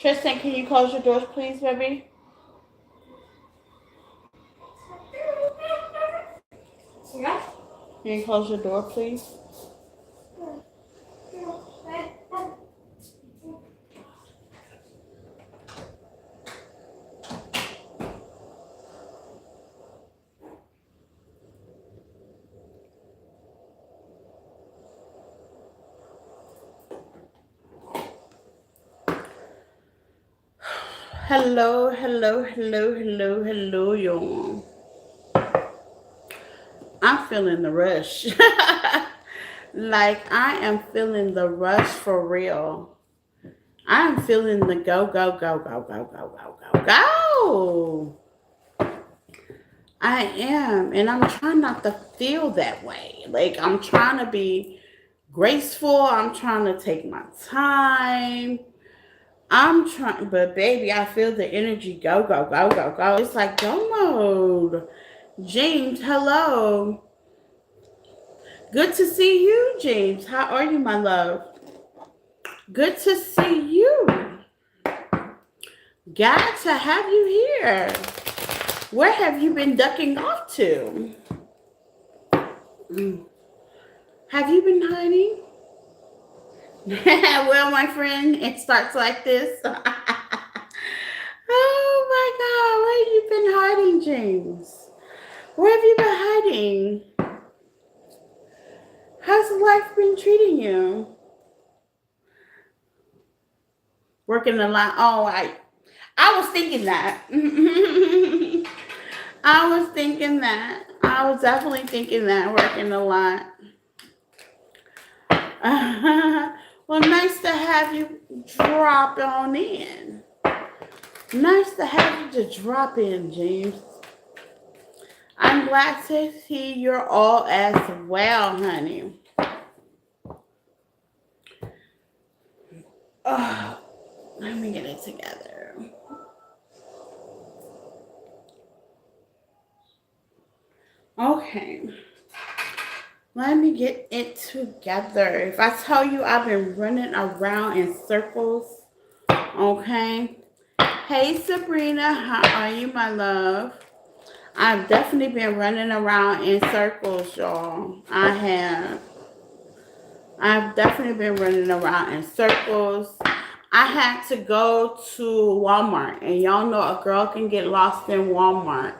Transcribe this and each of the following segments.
Tristan, can you close your doors, please, baby? Yeah. Can you close your door, please? Hello, hello, hello, hello, hello, y'all. I'm feeling the rush. Like, I am feeling the rush for real. I'm feeling the go, go, go, go, go, go, go, go, go. I am. And I'm trying not to feel that way. Like, I'm trying to be graceful. I'm trying to take my time. I'm trying, but baby, I feel the energy go, go, go, go, go. It's like go mode. James, hello. Good to see you, James. How are you, my love? Good to see you. Glad to have you here. Where have you been ducking off to? Mm. Have you been hiding? Well, my friend, it starts like this. Oh my God, where have you been hiding, James? Where have you been hiding? How's life been treating you? Working a lot. Oh, I was thinking that. I was thinking that. I was definitely thinking that. Working a lot. Well, nice to have you drop on in. Nice to have you to drop in, James. I'm glad to see you're all as well, honey. Oh, let me get it together. Okay. Let me get it together. If I tell you I've been running around in circles, okay? Hey Sabrina, how are you, my love? I've definitely been running around in circles, y'all. I have. I've definitely been running around in circles. I had to go to Walmart, and y'all know a girl can get lost in Walmart.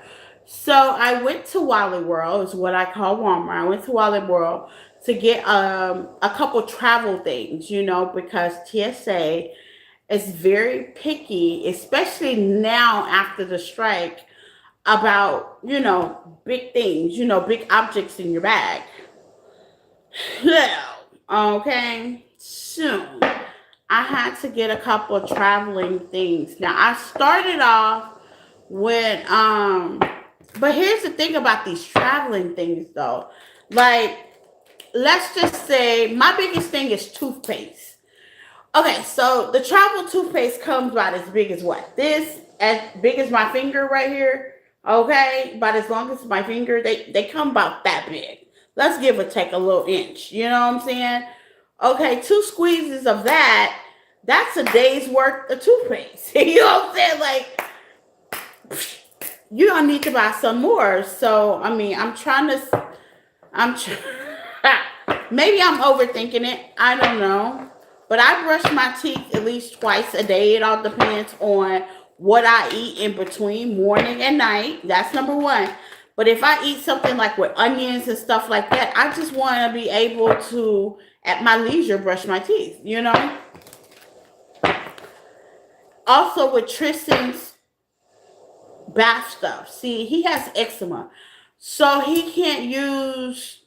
So I went to Wally World, is what I call Walmart. I went to Wally World to get a couple travel things, because TSA is very picky, especially now after the strike, about big things, big objects in your bag. Yeah. Okay. Soon. I had to get a couple of traveling things. Now I started off with but here's the thing about these traveling things though. Like, let's just say my biggest thing is toothpaste. Okay, so the travel toothpaste comes about as big as what? This, as big as my finger right here. Okay, about as long as my finger. They come about that big. Let's give or take a little inch. You know what I'm saying? Okay, two squeezes of that. That's a day's worth of toothpaste. You know what I'm saying? Like, you don't need to buy some more. So I mean, I'm trying to. I'm. Maybe I'm overthinking it. I don't know. But I brush my teeth at least twice a day. It all depends on what I eat in between morning and night. That's number one. But if I eat something like with onions and stuff like that, I just want to be able to, at my leisure, brush my teeth. Also, with Tristan's bath stuff. See, he has eczema. So he can't use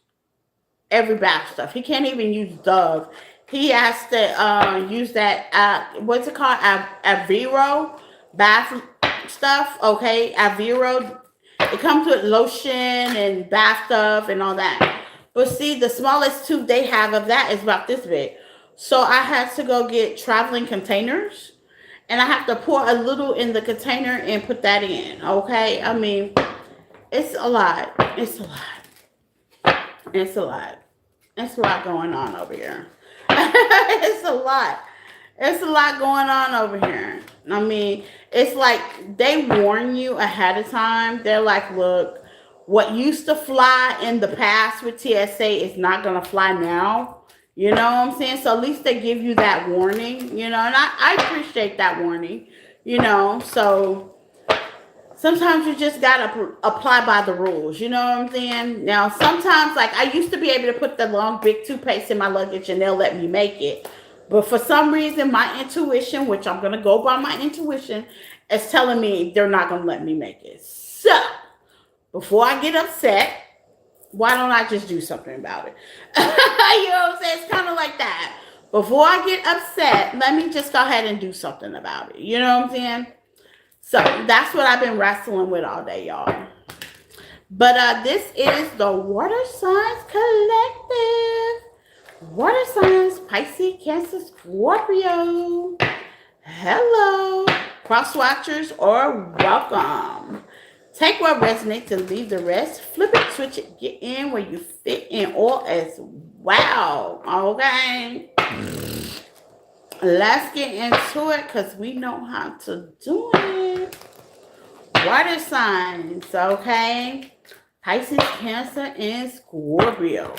every bath stuff. He can't even use Dove. He has to use that, what's it called? Avero bath stuff. Okay, Avero. It comes with lotion and bath stuff and all that. But see, the smallest tube they have of that is about this big. So I had to go get traveling containers, and I have to pour a little in the container and put that in. Okay, I mean, it's a lot. It's a lot. It's a lot. It's a lot going on over here. It's a lot. It's a lot going on over here. I mean, it's like they warn you ahead of time. They're like, look, what used to fly in the past with TSA is not going to fly now. You know what I'm saying? So at least they give you that warning, and I appreciate that warning, So sometimes you just gotta apply by the rules. You know what I'm saying? Now, sometimes, like I used to be able to put the long big toothpaste in my luggage and they'll let me make it. But for some reason, my intuition, which I'm gonna go by my intuition, is telling me they're not gonna let me make it. So before I get upset, why don't I just do something about it? You know what I'm saying? It's kind of like that. Before I get upset, let me just go ahead and do something about it. You know what I'm saying? So that's what I've been wrestling with all day, y'all. But this is the Water Signs Collective. Water Signs, Pisces, Cancer, Scorpio. Hello. Cross watchers or welcome. Take what resonates and leave the rest. Flip it, switch it, get in where you fit in all as well. Okay. Let's get into it because we know how to do it. Water signs, okay? Pisces, Cancer, and Scorpio.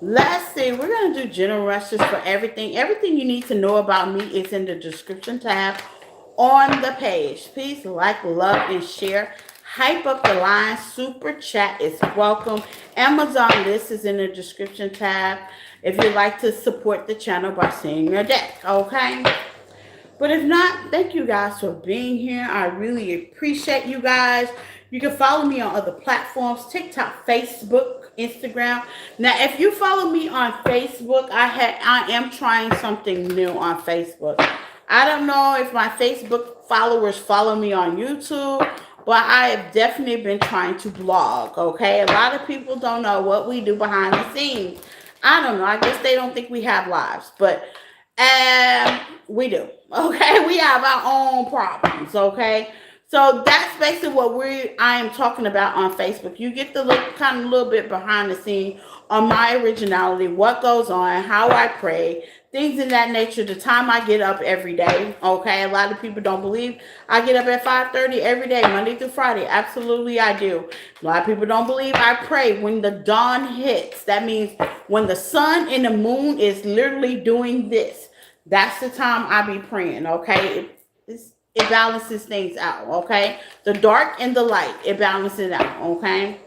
Let's see. We're going to do general rushes for everything. Everything you need to know about me is in the description tab on the page. Please like, love, and share. Hype up the line. Super chat is welcome. Amazon list is in the description tab if you'd like to support the channel by seeing your deck, okay? But if not, thank you guys for being here. I really appreciate you guys. You can follow me on other platforms, TikTok, Facebook, Instagram. Now, if you follow me on Facebook, I am trying something new on Facebook. I don't know if my Facebook followers follow me on YouTube, but I have definitely been trying to blog, okay? A lot of people don't know what we do behind the scenes. I don't know. I guess they don't think we have lives, but we do, okay? We have our own problems, okay? So that's basically what I am talking about on Facebook. You get to look kind of a little bit behind the scene on my originality, what goes on, how I pray, things in that nature, the time I get up every day, okay? A lot of people don't believe I get up at 5:30 every day, Monday through Friday. Absolutely, I do. A lot of people don't believe I pray when the dawn hits. That means when the sun and the moon is literally doing this. That's the time I be praying, okay? It balances things out, okay? The dark and the light, it balances out, okay?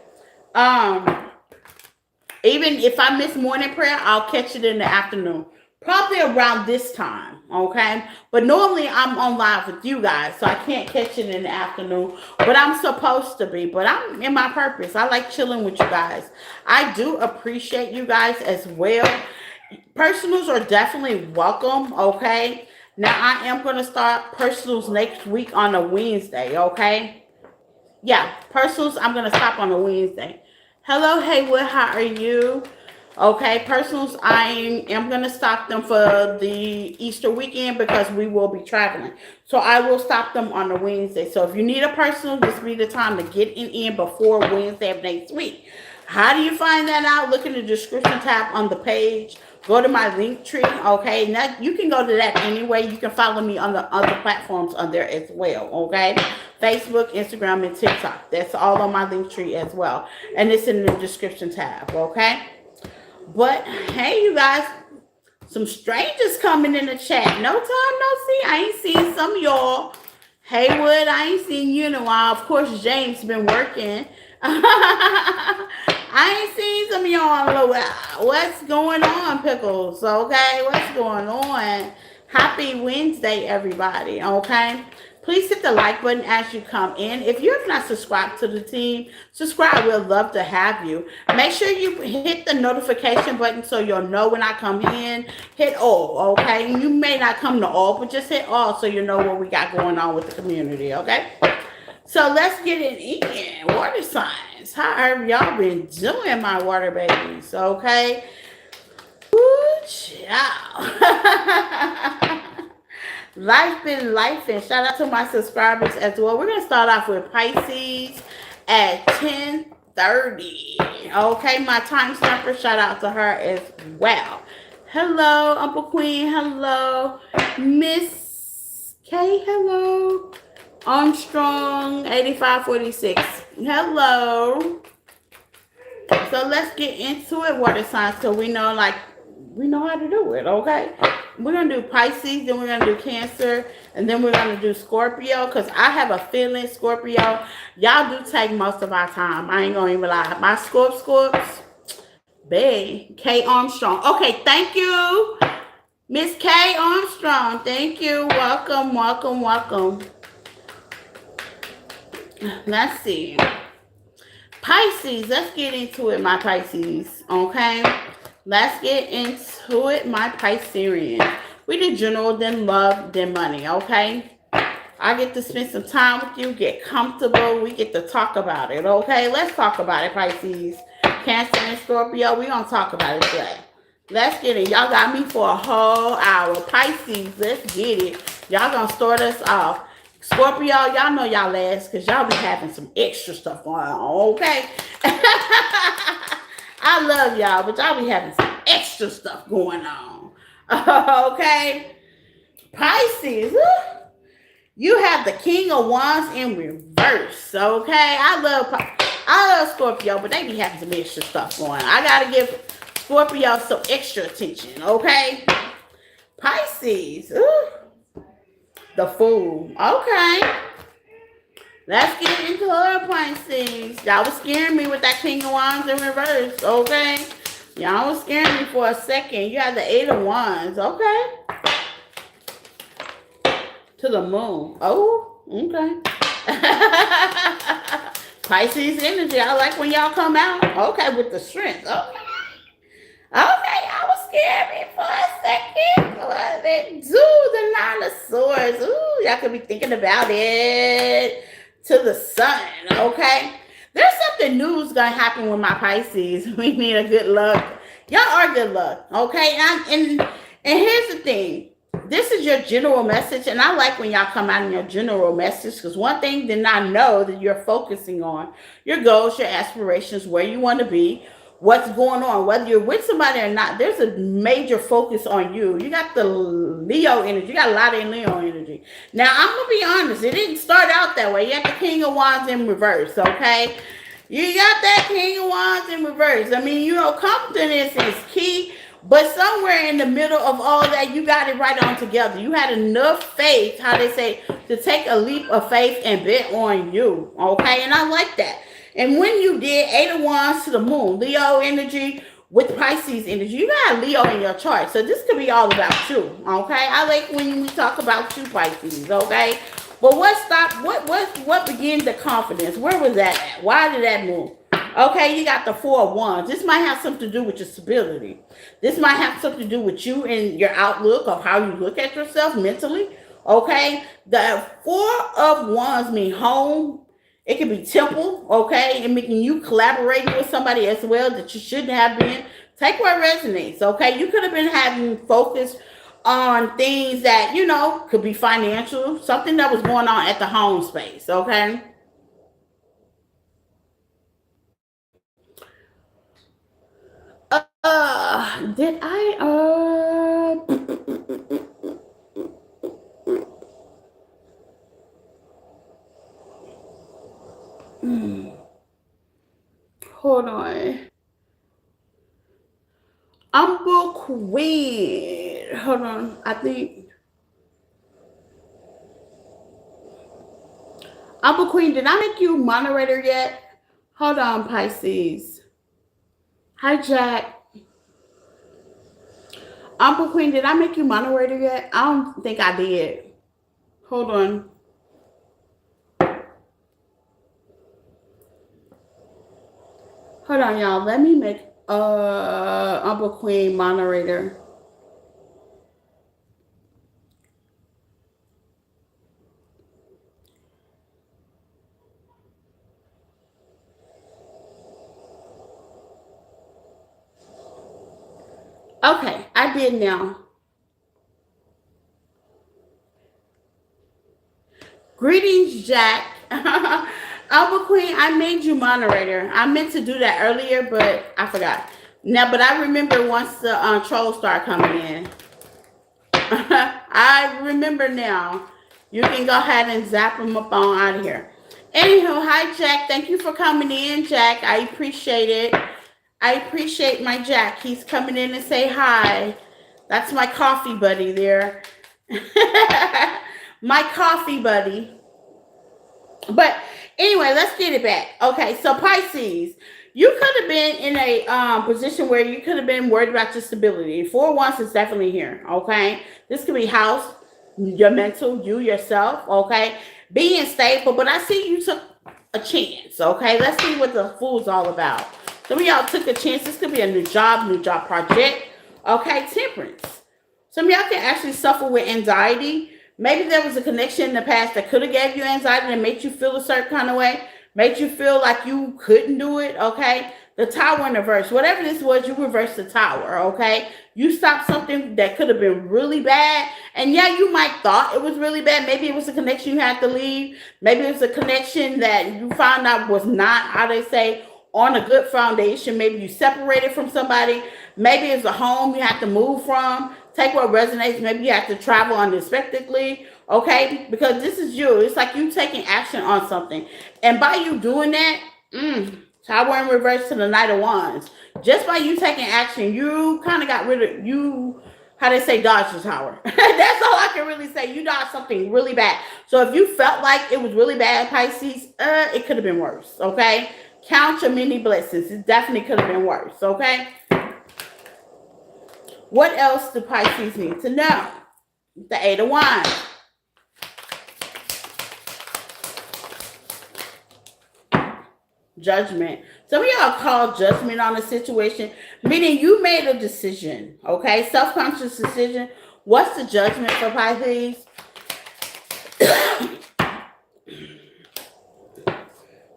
Even if I miss morning prayer, I'll catch it in the afternoon. Probably around this time, okay? But normally I'm on live with you guys, so I can't catch it in the afternoon. But I'm supposed to be. But I'm in my purpose. I like chilling with you guys. I do appreciate you guys as well. Personals are definitely welcome, okay? Now, I am going to start personals next week on a Wednesday, okay? Yeah, personals, I'm going to stop on a Wednesday. Hello, Haywood, how are you? Okay, personals, I am going to stop them for the Easter weekend because we will be traveling. So I will stop them on a Wednesday. So if you need a personal, this will be the time to get in before Wednesday of next week. How do you find that out? Look in the description tab on the page. Go to my link tree, okay? Now, you can go to that anyway. You can follow me on the other platforms on there as well, okay? Facebook, Instagram, and TikTok. That's all on my link tree as well. And it's in the description tab, okay? But, hey, you guys, some strangers coming in the chat. No time, no see. I ain't seen some of y'all. Haywood, I ain't seen you in a while. Of course, James been working. I ain't seen some of y'all in a while. What's going on, Pickles? Okay, what's going on? Happy Wednesday, everybody, okay? Please hit the like button as you come in. If you have not subscribed to the team, subscribe. We'd love to have you. Make sure you hit the notification button so you'll know when I come in. Hit all, okay? You may not come to all, but just hit all so you know what we got going on with the community, okay? So let's get it in. Water signs. How have y'all been doing, my water babies? Okay. Woo, child. Life been life, and shout out to my subscribers as well. We're gonna start off with Pisces at 10:30. Okay, my time stamper. Shout out to her as well. Hello, Uncle Queen. Hello, Miss K. Hello, Armstrong 8546. Hello. So let's get into it, water signs, so we know how to do it. Okay. We're gonna do Pisces, then we're gonna do Cancer, and then we're gonna do Scorpio. Cause I have a feeling Scorpio, y'all do take most of our time. I ain't gonna even lie. My Scorps, Bay K Armstrong. Okay, thank you, Miss K Armstrong. Thank you. Welcome, welcome, welcome. Let's see. Pisces, let's get into it, my Pisces. Okay? Let's get into it, my Pisceans. We did general, then love, then money, okay? I get to spend some time with you, get comfortable. We get to talk about it, okay? Let's talk about it, Pisces. Cancer and Scorpio, we gonna talk about it today. Let's get it. Y'all got me for a whole hour. Pisces, let's get it. Y'all gonna start us off. Scorpio, y'all know y'all last because y'all be having some extra stuff going on, okay? I love y'all, but y'all be having some extra stuff going on. Okay? Pisces, you have the King of Wands in reverse, okay? I love Scorpio, but they be having some extra stuff going on. I gotta give Scorpio some extra attention, okay? Pisces, the Fool, okay. Let's get into her Pisces. Y'all was scaring me with that King of Wands in reverse, okay? Y'all was scaring me for a second. You have the Eight of Wands, okay? To the Moon. Oh, okay. Pisces energy. I like when y'all come out. Okay, with the strength. Okay. Okay, y'all was scaring me for a second. The Nine of Swords. Ooh, y'all could be thinking about it. To the Sun, okay? There's something new's gonna happen with my Pisces. We need a good luck. Y'all are good luck, okay? And here's the thing. This is your general message, and I like when y'all come out in your general message, because one thing that I know that you're focusing on your goals, your aspirations, where you want to be, what's going on, whether you're with somebody or not. There's a major focus on you. You got the Leo energy. You got a lot of Leo energy. Now, I'm going to be honest. It didn't start out that way. You got the King of Wands in reverse, okay? You got that King of Wands in reverse. I mean, confidence is key. But somewhere in the middle of all that, you got it right on together. You had enough faith, how they say, to take a leap of faith and bet on you, okay? And I like that. And when you did Eight of Wands to the Moon, Leo energy with Pisces energy, you got Leo in your chart. So this could be all about you, okay? I like when we talk about you, Pisces, okay? But what began the confidence? Where was that at? Why did that move? Okay, you got the Four of Wands. This might have something to do with your stability. This might have something to do with you and your outlook of how you look at yourself mentally, okay? The Four of Wands mean home. It can be temple, okay? And making you collaborating with somebody as well that you shouldn't have been. Take what resonates, okay? You could have been having focus on things that, could be financial, something that was going on at the home space, okay? Did I, hold on. Uncle Queen. Hold on. I think Uncle Queen, did I make you moderator yet? Hold on, Pisces. Hi, Jack. Uncle Queen, did I make you moderator yet? I don't think I did. Hold on. Hold on, y'all. Let me make Uncle Queen moderator. Okay, I did now. Greetings, Jack. Uncle Queen, I made you moderator. I meant to do that earlier, but I forgot. Now, but I remember once the trolls start coming in. I remember now. You can go ahead and zap them up on out of here. Anywho, hi Jack. Thank you for coming in, Jack. I appreciate it. I appreciate my Jack. He's coming in and say hi. That's my coffee buddy there. My coffee buddy. But anyway, let's get it back. Okay, so Pisces, you could have been in a position where you could have been worried about your stability. Four once is definitely here. Okay, this could be house, your mental, you yourself. Okay, being stable. But I see you took a chance. Okay, let's see what the fool's all about. Some of y'all took a chance. This could be a new job project. Okay, temperance. Some of y'all can actually suffer with anxiety. Maybe there was a connection in the past that could have gave you anxiety and made you feel a certain kind of way, made you feel like you couldn't do it, okay? The tower in reverse. Whatever this was, you reversed the tower, okay? You stopped something that could have been really bad. And yeah, you might thought it was really bad. Maybe it was a connection you had to leave. Maybe it was a connection that you found out was not, how they say, on a good foundation. Maybe you separated from somebody. Maybe it's a home you have to move from. Take what resonates. Maybe you have to travel unexpectedly. Okay? Because this is you. It's like you taking action on something. And by you doing that, tower in reverse to the Knight of Wands. Just by you taking action, you kind of got rid of you. How they say, dodge the tower. That's all I can really say. You dodged something really bad. So if you felt like it was really bad, Pisces, it could have been worse. Okay? Count your many blessings. It definitely could have been worse. Okay? What else do Pisces need to know? The Eight of Wands. Judgment. Some of y'all call judgment on a situation, meaning you made a decision, okay? Self-conscious decision. What's the judgment for Pisces?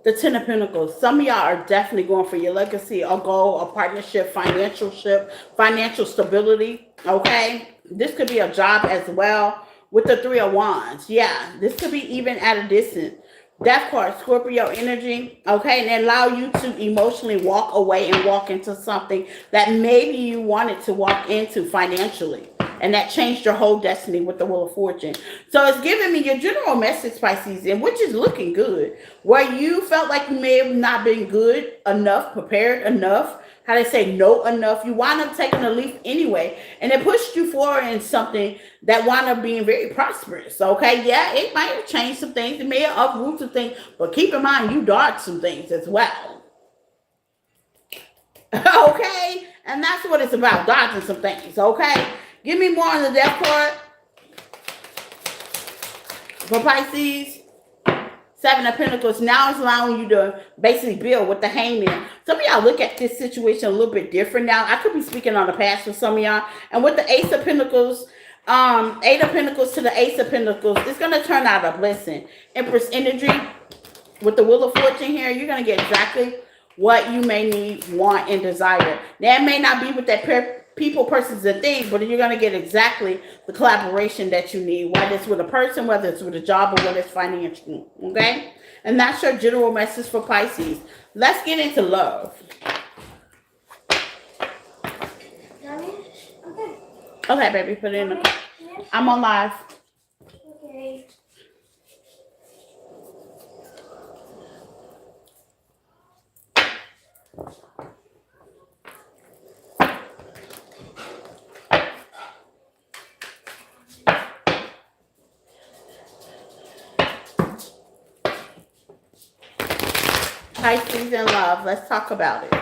The Ten of Pentacles. Some of y'all are definitely going for your legacy, a goal, a partnership, financial stability, okay? This could be a job as well with the Three of Wands. Yeah, this could be even at a distance. Death card, Scorpio energy, okay? And allow you to emotionally walk away and walk into something that maybe you wanted to walk into financially. And that changed your whole destiny with the Wheel of Fortune. So it's giving me your general message, Pisces, and which is looking good. Where you felt like you may have not been good enough, prepared enough, how they say no enough. You wind up taking a leap anyway. And it pushed you forward in something that wound up being very prosperous. Okay, yeah, it might have changed some things. It may have uprooted some things. But keep in mind, you dodged some things as well. Okay? And that's what it's about, dodging some things. Okay? Give me more on the death card for Pisces. Seven of Pentacles. Now it's allowing you to basically build with the Hangman. Some of y'all look at this situation a little bit different now. I could be speaking on the past for some of y'all. And with the Ace of Pentacles, Eight of Pentacles to the Ace of Pentacles, it's going to turn out a blessing. Empress energy with the Wheel of Fortune here. You're going to get exactly what you may need, want, and desire. Now, it may not be with that people, persons, and things, but you're going to get exactly the collaboration that you need, whether it's with a person, whether it's with a job, or whether it's financial. Okay? And that's your general message for Pisces. Let's get into love. Okay, baby, put it in the... I'm on live. Okay. Pisces and love. Let's talk about it.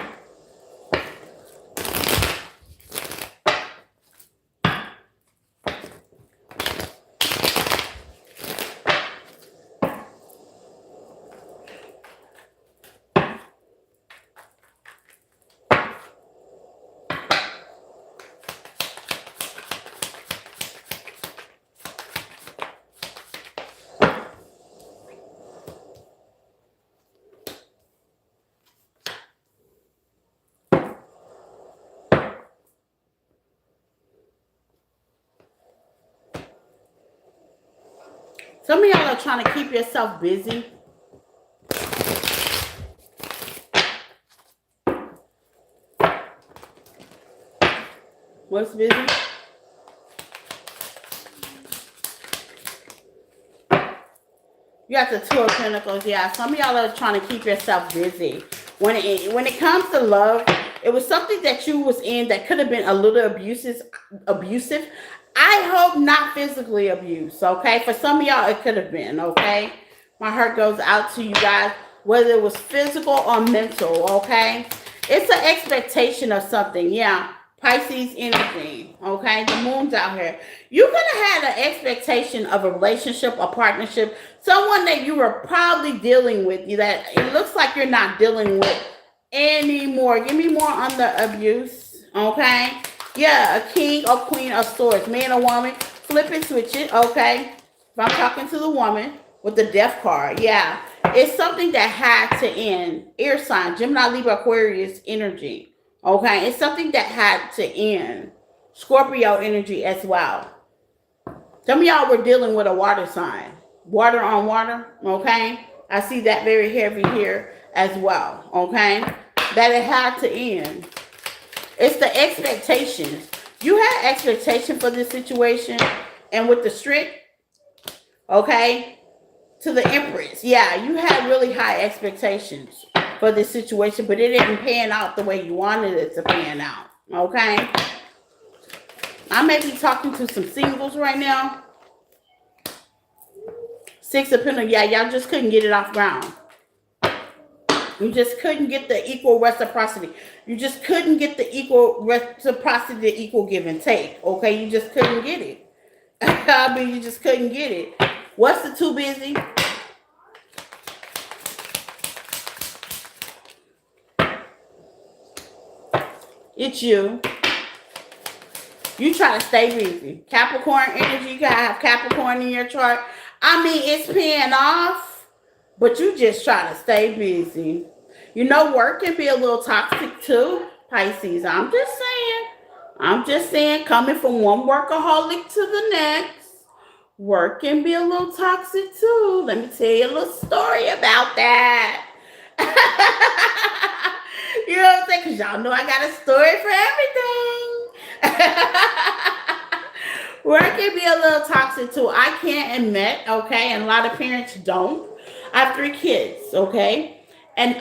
Some of y'all are trying to keep yourself busy. What's busy? You got the Two of Pentacles. Yeah, some of y'all are trying to keep yourself busy. When it comes to love, it was something that you was in that could have been a little abusive. I hope not physically abused, okay? For some of y'all, it could have been, okay? My heart goes out to you guys, whether it was physical or mental, okay? It's an expectation of something, yeah. Pisces energy, okay? The moon's out here. You could have had an expectation of a relationship, a partnership, someone that you were probably dealing with, that it looks like you're not dealing with anymore. Give me more on the abuse, okay? Yeah, a king or queen of swords, man or woman. Flip it, switch it, okay? If I'm talking to the woman with the death card, yeah. It's something that had to end. Air sign, Gemini, Libra, Aquarius energy. Okay, it's something that had to end. Scorpio energy as well. Some of y'all were dealing with a water sign. Water on water, okay? I see that very heavy here as well, okay? That it had to end. It's the expectations. You had expectation for this situation, and with the strict, okay, to the Empress. Yeah, you had really high expectations for this situation, but it didn't pan out the way you wanted it to pan out, okay? I may be talking to some singles right now. Six of Pentacles, yeah, y'all just couldn't get it off ground. You just couldn't get the equal reciprocity. You just couldn't get the equal reciprocity, the equal give and take, okay? You just couldn't get it. I mean, you just couldn't get it. What's the too busy? It's you. You try to stay busy. Capricorn energy, you gotta have Capricorn in your chart. I mean, it's paying off, but you just try to stay busy. You know, work can be a little toxic too, Pisces. I'm just saying, coming from one workaholic to the next, work can be a little toxic too. Let me tell you a little story about that. You know what I'm saying? Because y'all know I got a story for everything. Work can be a little toxic too. I can't admit, okay, and a lot of parents don't. I have 3 kids, okay? And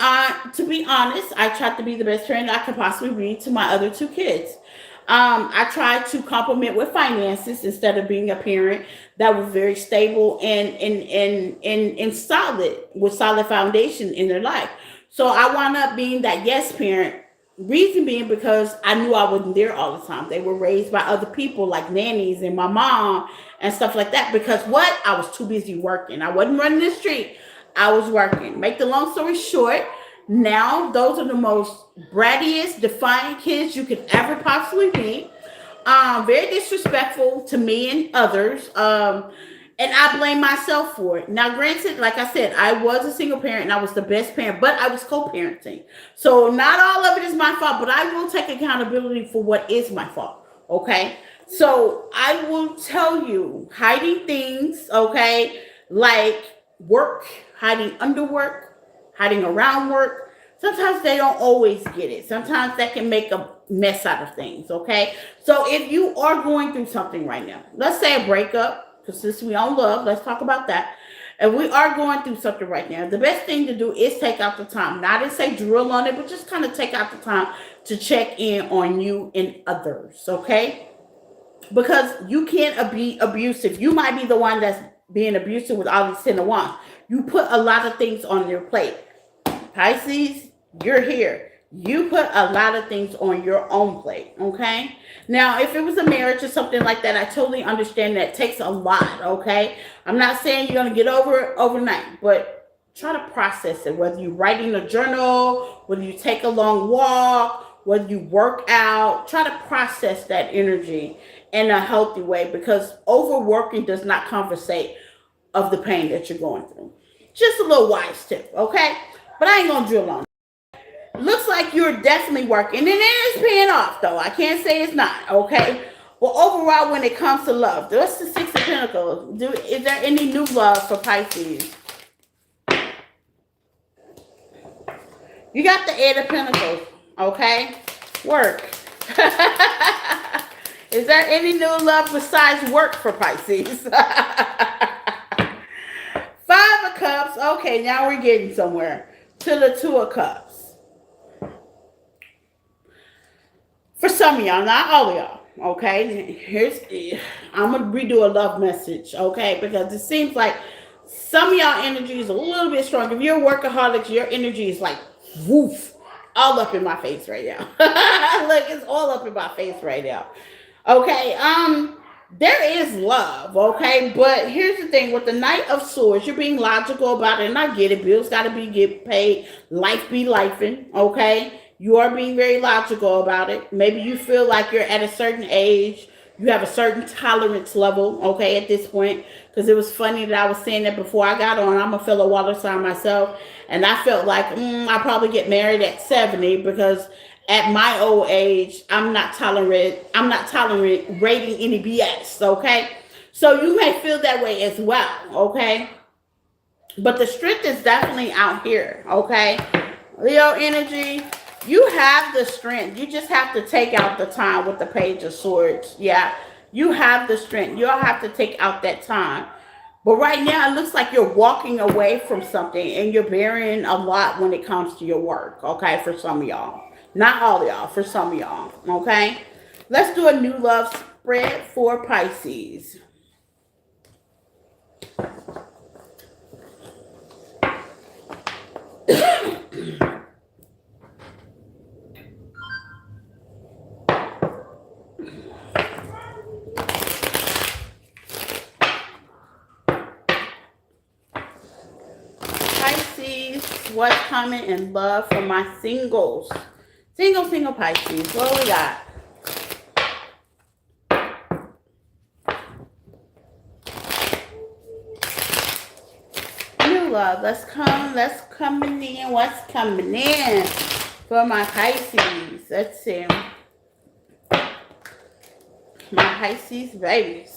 to be honest, I tried to be the best parent I could possibly be to my other 2 kids. I tried to complement with finances instead of being a parent that was very stable and solid, with solid foundation in their life. So I wound up being that yes parent. Reason being because I knew I wasn't there all the time. They were raised by other people like nannies and my mom and stuff like that. Because what? I was too busy working. I wasn't running the street. I was working. Make the long story short, now those are the most brattiest, defiant kids you could ever possibly be. Very disrespectful to me and others. And I blame myself for it. Now, granted, like I said, I was a single parent and I was the best parent, but I was co-parenting. So not all of it is my fault, but I will take accountability for what is my fault. Okay. So I will tell you, hiding things, okay, like work, hiding under work, hiding around work. Sometimes they don't always get it. Sometimes that can make a mess out of things. Okay. So if you are going through something right now, let's say a breakup, because since we all love, let's talk about that. And we are going through something right now. The best thing to do is take out the time. Not to say drill on it, but just kind of take out the time to check in on you and others, okay? Because you can't be abusive. You might be the one that's being abusive with all these 10 of wands. You put a lot of things on your plate. Pisces, you're here. You put a lot of things on your own plate, okay? Now, if it was a marriage or something like that, I totally understand that it takes a lot, okay? I'm not saying you're going to get over it overnight, but try to process it, whether you write in a journal, whether you take a long walk, whether you work out. Try to process that energy in a healthy way, because overworking does not compensate of the pain that you're going through. Just a little wise tip, okay? But I ain't going to drill on it. Looks like you're definitely working, and it is paying off, though. I can't say it's not, okay? Well, overall, when it comes to love, what's the 6 of Pentacles? Is there any new love for Pisces? You got the 8 of Pentacles, okay? Work. Is there any new love besides work for Pisces? Five of Cups. Okay, now we're getting somewhere. To the Two of Cups. For some of y'all, not all of y'all. Okay, I'm gonna redo a love message. Okay, because it seems like some of y'all energy is a little bit strong. If you're a workaholic, your energy is like woof, all up in my face right now. Look, it's all up in my face right now. Okay, there is love, okay, but here's the thing with the Knight of Swords, you're being logical about it, and I get it. Bills got to be get paid, life be lifing, okay. You are being very logical about it. Maybe you feel like you're at a certain age, you have a certain tolerance level, okay, at this point. Because it was funny that I was saying that before I got on. I'm a fellow water sign myself, and I felt like I probably get married at 70 because at my old age, I'm not tolerating any BS, okay? So you may feel that way as well, okay? But the strength is definitely out here, okay? Leo energy, you have the strength. You just have to take out the time with the Page of Swords. Yeah, you have the strength. You'll have to take out that time. But right now, it looks like you're walking away from something and you're bearing a lot when it comes to your work, okay, for some of y'all. Not all of y'all, for some of y'all, okay? Let's do a new love spread for Pisces. Pisces, what's coming in love for my singles? Single Pisces. What do we got? New love. Let's coming in. What's coming in for my Pisces? Let's see. My Pisces babies.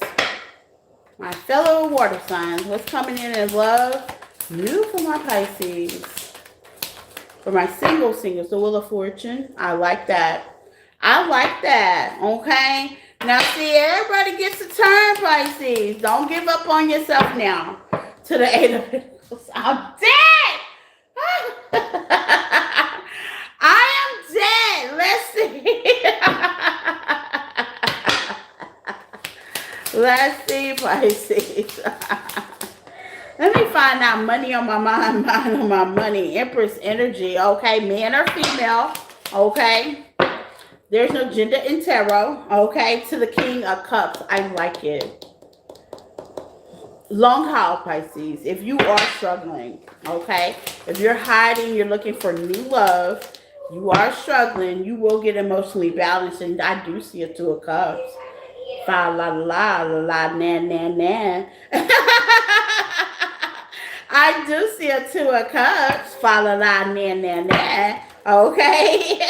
My fellow water signs. What's coming in love? New for my Pisces. For my singles, the Wheel of Fortune. I like that. Okay? Now, see, everybody gets a turn, Pisces. Don't give up on yourself now. To the Eight of Pentacles. I'm dead! I am dead. Let's see. Let's see, Pisces. Let me find out money on my mind, mind on my money. Empress energy, okay? Man or female, okay? There's no gender in tarot, okay? To the King of Cups, I like it. Long haul, Pisces. If you are struggling, okay? If you're hiding, you're looking for new love, you are struggling, you will get emotionally balanced, and I do see a Two of Cups. Fa la la la la na na na. I do see a Two of Cups. Fa la la na na na. Okay.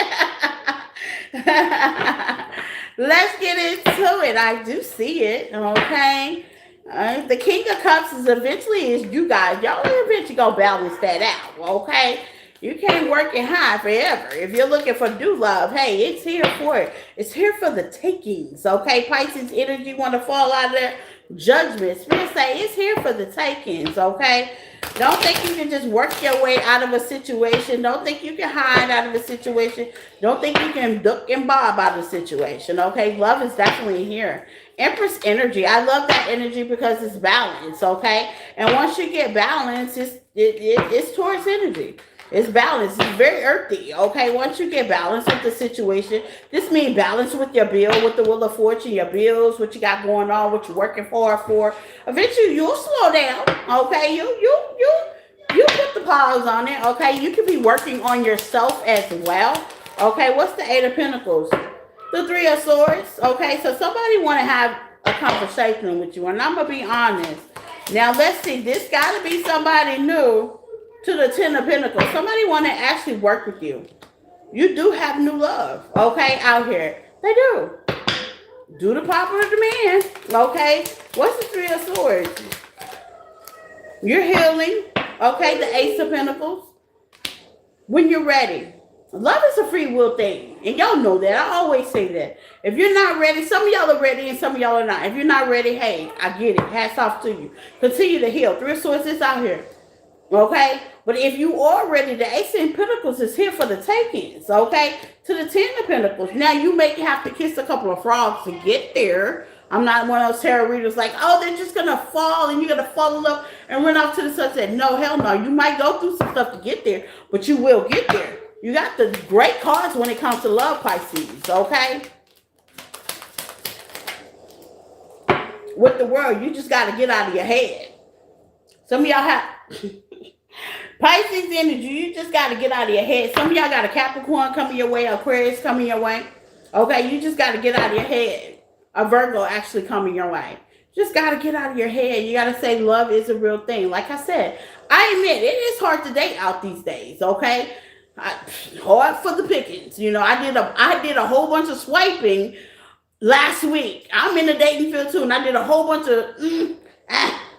Let's get into it. I do see it. Okay. The King of Cups is you guys. Y'all eventually gonna balance that out. Okay. You can't work it high forever. If you're looking for new love, hey, it's here for it. It's here for the takings, okay? Pisces energy want to fall out of their judgment. Spirit say it's here for the takings, okay? Don't think you can just work your way out of a situation. Don't think you can hide out of a situation. Don't think you can duck and bob out of a situation, okay? Love is definitely here. Empress energy. I love that energy because it's balance, okay? And once you get balance, it's Taurus energy. It's balanced. It's very earthy, okay? Once you get balanced with the situation, this means balance with your bill, with the Wheel of Fortune, your bills, what you got going on, what you're working for. Eventually, you'll slow down, okay? You put the pause on it, okay? You can be working on yourself as well, okay? What's the Eight of Pentacles? The Three of Swords, okay? So somebody want to have a conversation with you, and I'm going to be honest. Now, let's see. This got to be somebody new. To the Ten of Pentacles. Somebody want to actually work with you. You do have new love, okay, out here. They do. Do the popular demand, okay? What's the Three of Swords? You're healing, okay? The Ace of Pentacles. When you're ready. Love is a free will thing. And y'all know that. I always say that. If you're not ready, some of y'all are ready and some of y'all are not. If you're not ready, hey, I get it. Hats off to you. Continue to heal. Three of Swords is out here. Okay? But if you are ready, the Ace of Pentacles is here for the takings. Okay? To the Ten of Pentacles. Now, you may have to kiss a couple of frogs to get there. I'm not one of those tarot readers like, oh, they're just going to fall and you're going to fall in love and run off to the sunset. No, hell no. You might go through some stuff to get there, but you will get there. You got the great cards when it comes to love, Pisces, okay? With the world, you just got to get out of your head. Some of y'all have Pisces energy, you just got to get out of your head. Some of y'all got a Capricorn coming your way, Aquarius coming your way. Okay, you just got to get out of your head. A Virgo actually coming your way. Just got to get out of your head. You got to say love is a real thing. Like I said, I admit, it is hard to date out these days, okay? Hard for the pickings. You know, I did a whole bunch of swiping last week. I'm in the dating field too, and I did a whole bunch of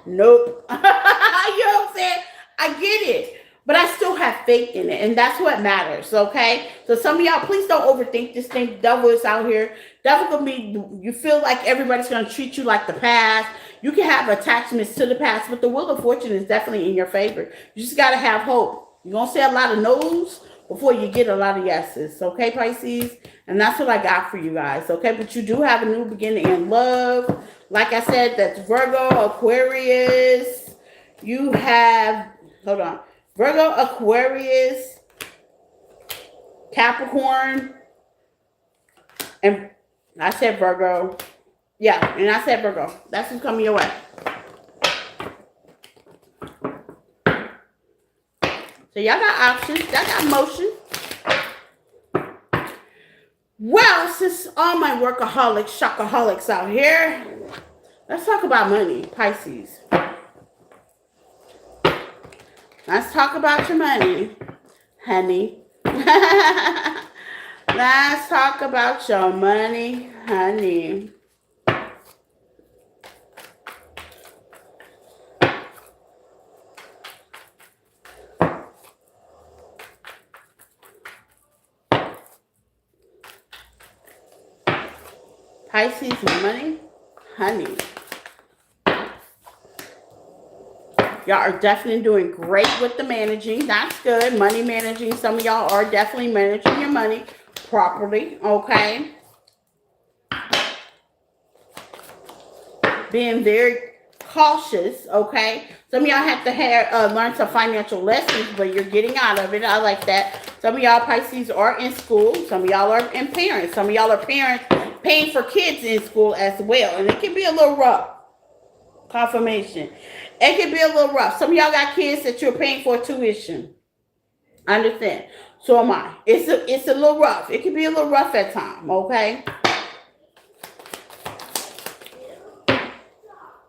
nope. You know what I'm saying? I get it. But I still have faith in it, and that's what matters, okay? So some of y'all, please don't overthink this thing. The devil is out here. Devil could be, you feel like everybody's going to treat you like the past. You can have attachments to the past, but the wheel of fortune is definitely in your favor. You just got to have hope. You're going to say a lot of no's before you get a lot of yeses, okay, Pisces? And that's what I got for you guys, okay? But you do have a new beginning in love. Like I said, that's Virgo, Aquarius. You have, hold on, Virgo, Aquarius, Capricorn, and I said Virgo. Yeah, and I said Virgo. That's what's coming your way. So y'all got options. Y'all got motion. Well, since all my workaholics, shopaholics out here, let's talk about money, Pisces. Let's talk about your money, honey. Let's talk about your money, honey. Pisces, money, honey. Y'all are definitely doing great with the managing. That's good. Money managing. Some of y'all are definitely managing your money properly. Okay. Being very cautious. Okay. Some of y'all have to learn some financial lessons, but you're getting out of it. I like that. Some of y'all Pisces are in school. Some of y'all are in parents. Some of y'all are parents paying for kids in school as well. And it can be a little rough. Confirmation. It can be a little rough. Some of y'all got kids that you're paying for tuition. I understand. So am I. It's a little rough. It can be a little rough at times, okay?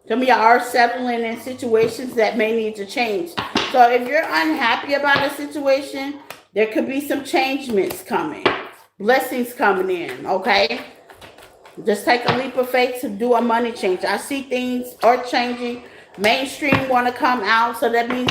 Some of y'all are settling in situations that may need to change. So if you're unhappy about a situation, there could be some changements coming. Blessings coming in, okay? Just take a leap of faith to do a money change. I see things are changing. Mainstream want to come out. So that means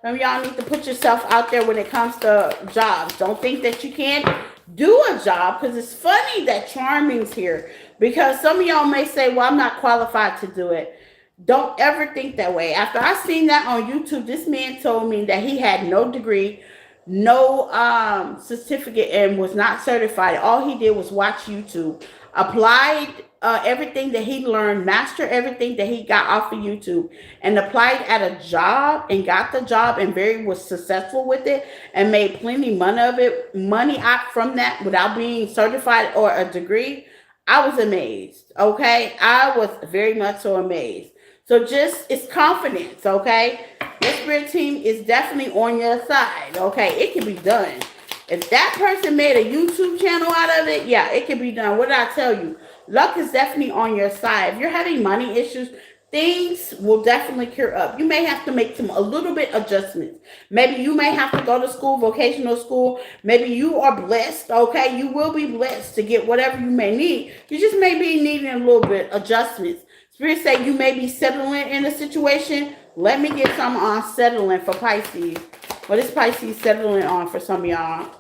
some of y'all need to put yourself out there when it comes to jobs. Don't think that you can't do a job, because it's funny that Charming's here. Because some of y'all may say, well, I'm not qualified to do it. Don't ever think that way. After I seen that on YouTube, this man told me that he had no degree, no certificate, and was not certified. All he did was watch YouTube, applied everything that he learned, mastered everything that he got off of YouTube, and applied at a job and got the job and was successful with it and made plenty money out from that without being certified or a degree. I was amazed. Okay, I was very much so amazed. So it's confidence. Okay, your spirit team is definitely on your side. Okay, it can be done. If that person made a YouTube channel out of it, yeah, it can be done. What did I tell you? Luck is definitely on your side. If you're having money issues, things will definitely clear up. You may have to make a little bit adjustments. Maybe you may have to go to school, vocational school. Maybe you are blessed, okay? You will be blessed to get whatever you may need. You just may be needing a little bit adjustments. Spirit say you may be settling in a situation. Let me get some on settling for Pisces. What is Pisces settling on for some of y'all?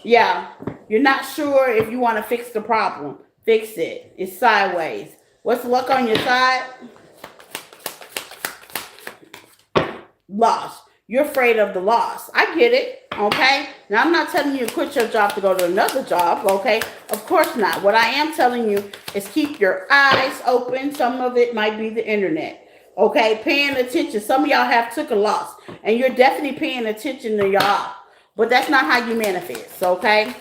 Yeah. You're not sure if you want to fix the problem. Fix it. It's sideways. What's the luck on your side? Loss. You're afraid of the loss. I get it. Okay. Now, I'm not telling you to quit your job to go to another job. Okay. Of course not. What I am telling you is keep your eyes open. Some of it might be the internet. Okay. Paying attention. Some of y'all have took a loss and you're definitely paying attention to y'all. But that's not how you manifest. Okay.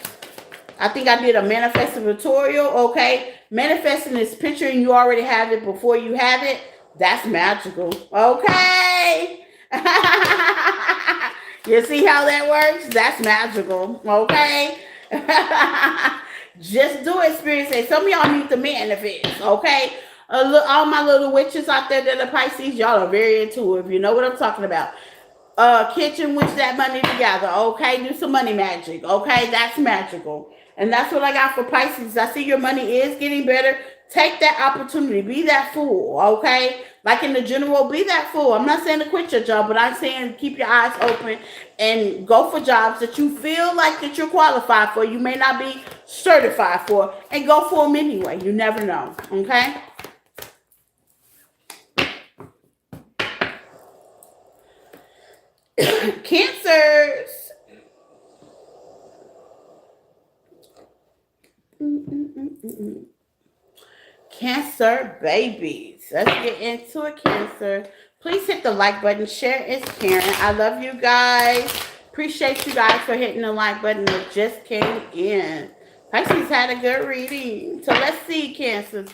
I think I did a manifesting tutorial. Okay. Manifesting is picturing you already have it before you have it. That's magical. Okay. You see how that works? That's magical. Okay. Just do experience it. Some of y'all need to manifest. Okay. All my little witches out there that are Pisces, y'all are very intuitive. You know what I'm talking about. Kitchen wish that money together. Okay. Do some money magic. Okay. That's magical. And that's what I got for Pisces. I see your money is getting better. Take that opportunity. Be that fool. Okay. Like in the general, be that fool. I'm not saying to quit your job, but I'm saying keep your eyes open and go for jobs that you feel like that you're qualified for. You may not be certified for, and go for them anyway. You never know. Okay. Cancers. Cancer babies. Let's get into it, Cancer. Please hit the like button. Share is caring. I love you guys. Appreciate you guys for hitting the like button that just came in. Pisces had a good reading. So let's see, Cancers,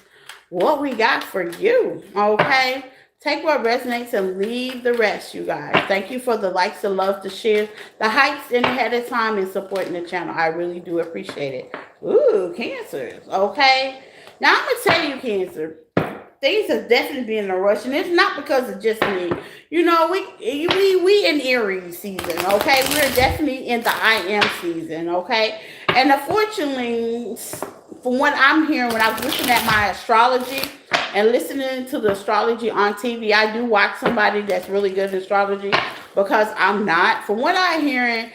what we got for you. Okay. Take what resonates and leave the rest, you guys. Thank you for the likes and love, the shares, the heights, and ahead of time in supporting the channel. I really do appreciate it. Ooh, Cancers. Okay. Now, I'm going to tell you, Cancer, things have definitely been in a rush, and it's not because of just me. You know, we in Aries season, okay? We're definitely in the I am season, okay? And unfortunately, from what I'm hearing, when I was looking at my astrology and listening to the astrology on TV, I do watch somebody that's really good at astrology because I'm not. From what I'm hearing,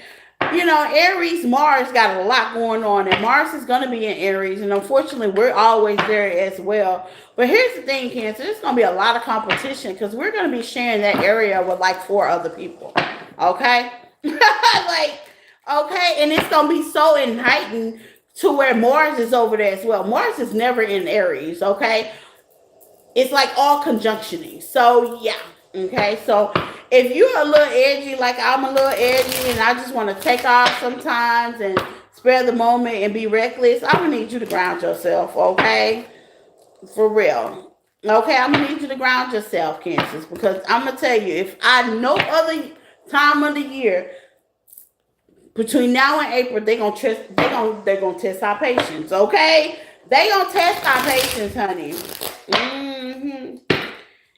you know, Aries, Mars got a lot going on, and Mars is going to be in Aries, and unfortunately, we're always there as well. But here's the thing, Cancer, there's going to be a lot of competition because we're going to be sharing that area with like 4 other people, okay? Like, okay, and it's going to be so heightened to where Mars is over there as well. Mars is never in Aries, okay? It's like all conjunctioning. So, yeah. Okay, so if you're a little edgy, like I'm a little edgy, and I just want to take off sometimes and spare the moment and be reckless, I'm gonna need you to ground yourself, okay? For real. Okay, I'm gonna need you to ground yourself, Cancers, because I'm gonna tell you, if I no other time of the year between now and April, they're gonna test our patience, okay? They gonna test our patience, honey. Mm-hmm.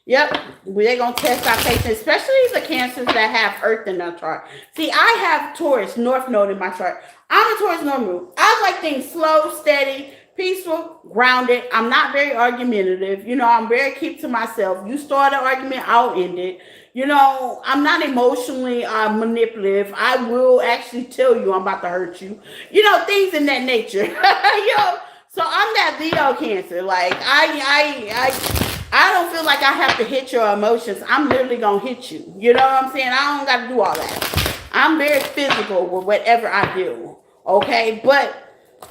Yep, they're going to test our patience, especially the Cancers that have Earth in their chart. See, I have Taurus, North Node in my chart. I'm a Taurus North Node. I like things slow, steady, peaceful, grounded. I'm not very argumentative. You know, I'm very keep to myself. You start an argument, I'll end it. You know, I'm not emotionally manipulative. I will actually tell you I'm about to hurt you. You know, things in that nature. You know, so I'm that Leo Cancer. Like, I don't feel like I have to hit your emotions. I'm literally going to hit you. You know what I'm saying? I don't got to do all that. I'm very physical with whatever I do. Okay? But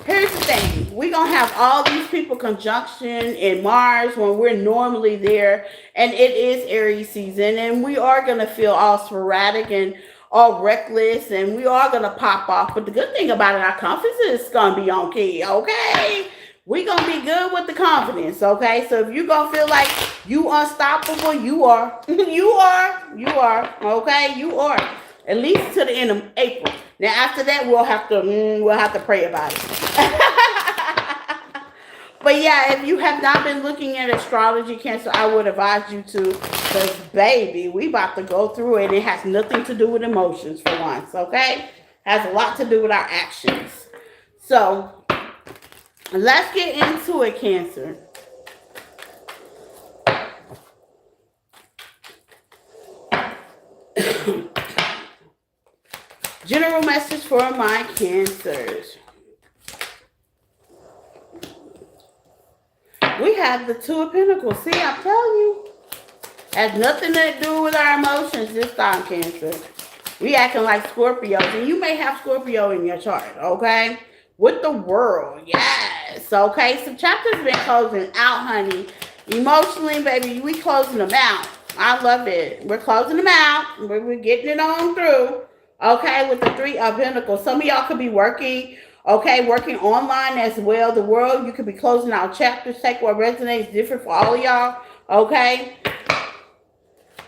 here's the thing. We're going to have all these people conjunction in Mars when we're normally there. And it is Aries season. And we are going to feel all sporadic and all reckless. And we are going to pop off. But the good thing about it, our confidence is going to be on key. Okay? We gonna be good with the confidence, okay? So if you gonna feel like you unstoppable, you are. You are, okay? You are. At least to the end of April. Now after that, we'll have to pray about it. But yeah, if you have not been looking at astrology, Cancer, I would advise you to, because baby, we about to go through it. It has nothing to do with emotions for once, okay? Has a lot to do with our actions. So let's get into it, Cancer. General message for my Cancers. We have the Two of Pentacles. See, I'm telling you. Has nothing to do with our emotions this time, Cancer. We acting like Scorpios. And you may have Scorpio in your chart, okay? With the world, yes. Okay, some chapters been closing out, honey. Emotionally, baby, we closing them out. I love it. We're closing them out. We're getting it on through. Okay, with the Three of Pentacles. Some of y'all could be working, okay, working online as well. The world, you could be closing out chapters. Take what resonates different for all of y'all. Okay,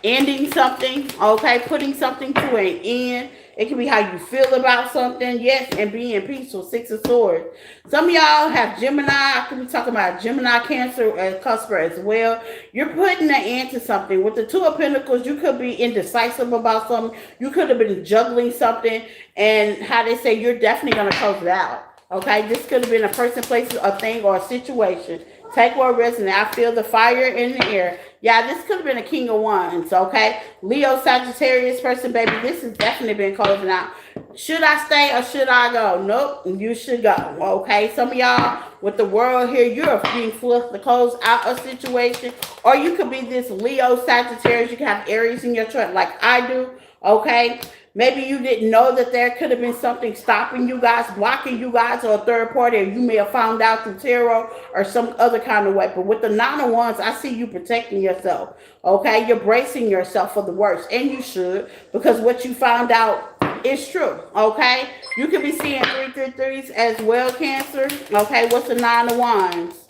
ending something, okay, putting something to an end. It can be how you feel about something, yes, and being peaceful. Six of Swords. Some of y'all have Gemini. I could be talking about Gemini, Cancer, and Cusper as well. You're putting an end to something. With the Two of Pentacles, you could be indecisive about something. You could have been juggling something, and how they say, you're definitely going to close it out. Okay, this could have been a person, place, a thing, or a situation. Take what resonates. I feel the fire in the air. Yeah, this could have been a King of Wands, okay? Leo, Sagittarius person, baby, this has definitely been closing out. Should I stay or should I go? Nope, you should go, okay? Some of y'all with the world here, you're being forced to close out a situation. Or you could be this Leo, Sagittarius. You can have Aries in your chart like I do, okay? Maybe you didn't know that there could have been something stopping you guys, blocking you guys, or a third party, or you may have found out through tarot or some other kind of way. But with the Nine of Wands, I see you protecting yourself, okay? You're bracing yourself for the worst, and you should, because what you found out is true, okay? You could be seeing 333s as well, Cancer, okay? What's the Nine of Wands?